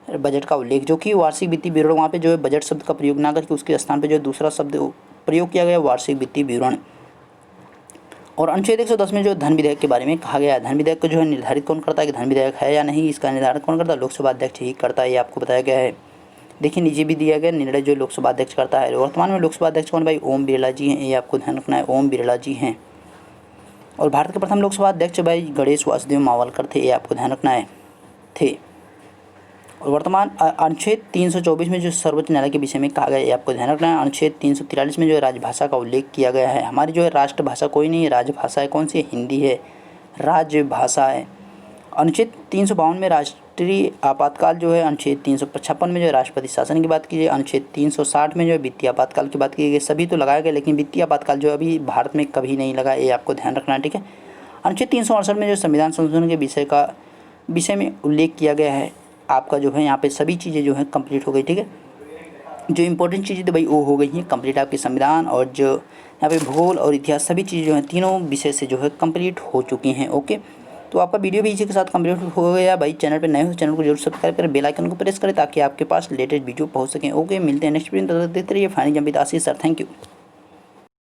बजट का उल्लेख, जो कि वार्षिक वित्तीय विवरण, वहाँ पे जो है बजट शब्द का प्रयोग ना करके उसके स्थान पर जो है दूसरा शब्द प्रयोग किया गया, वार्षिक वित्तीय विवरण। और अनुच्छेद 110 में जो धन विधेयक के बारे में कहा गया है, धन विधेयक को जो है निर्धारित कौन करता है कि धन विधेयक है या नहीं, इसका निर्धारण कौन करता है, लोकसभा अध्यक्ष ही करता है, ये आपको बताया गया है। देखिए नीचे भी दिया गया, निर्णय जो लोकसभा अध्यक्ष करता है। वर्तमान में लोकसभा अध्यक्ष कौन भाई, ओम बिरला जी हैं, ये आपको ध्यान रखना है, ओम बिरला जी हैं। और भारत के प्रथम लोकसभा अध्यक्ष भाई गणेश वासुदेव मावलकर थे, ये आपको ध्यान रखना है, थे। और वर्तमान अनुच्छेद 324 में जो सर्वोच्च न्यायालय के विषय में कहा गया है, ये आपको ध्यान रखना है। अनुच्छेद 343 में जो है राजभाषा का उल्लेख किया गया है। हमारी जो है राष्ट्रभाषा कोई नहीं है, राजभाषा है, कौन सी है, हिंदी है, राजभाषा है। अनुच्छेद 352 में राष्ट्रीय आपातकाल जो है, अनुच्छेद 355 में जो है राष्ट्रपति शासन की बात की जाए, अनुच्छेद 360 में जो है वित्तीय आपातकाल की बात की गई। सभी तो लगाया गया, लेकिन वित्तीय आपातकाल जो अभी भारत में कभी नहीं लगा, ये आपको ध्यान रखना है, ठीक है। अनुच्छेद 368 में जो संविधान संशोधन के विषय में उल्लेख किया गया है, आपका जो है यहाँ पे सभी चीज़ें जो है कंप्लीट हो गई, ठीक है। जो इंपॉर्टेंट चीज़ें तो भाई वो हो गई हैं कंप्लीट आपके संविधान, और जो यहाँ पे भूगोल और इतिहास सभी चीज़ें जो हैं तीनों विषय से जो है कंप्लीट हो चुकी हैं, ओके। तो आपका वीडियो भी इसी के साथ कंप्लीट हो गया भाई। चैनल पे नए हो चैनल को जरूर सब्सक्राइब करें, बेल आइकन को प्रेस करें ताकि आपके पास लेटेस्ट वीडियो पहुँच सकें, ओके। मिलते हैं नेक्स्ट वीडियो में, तब तक देखते रहिए फाइनली जंपित आशीष सर, थैंक यू।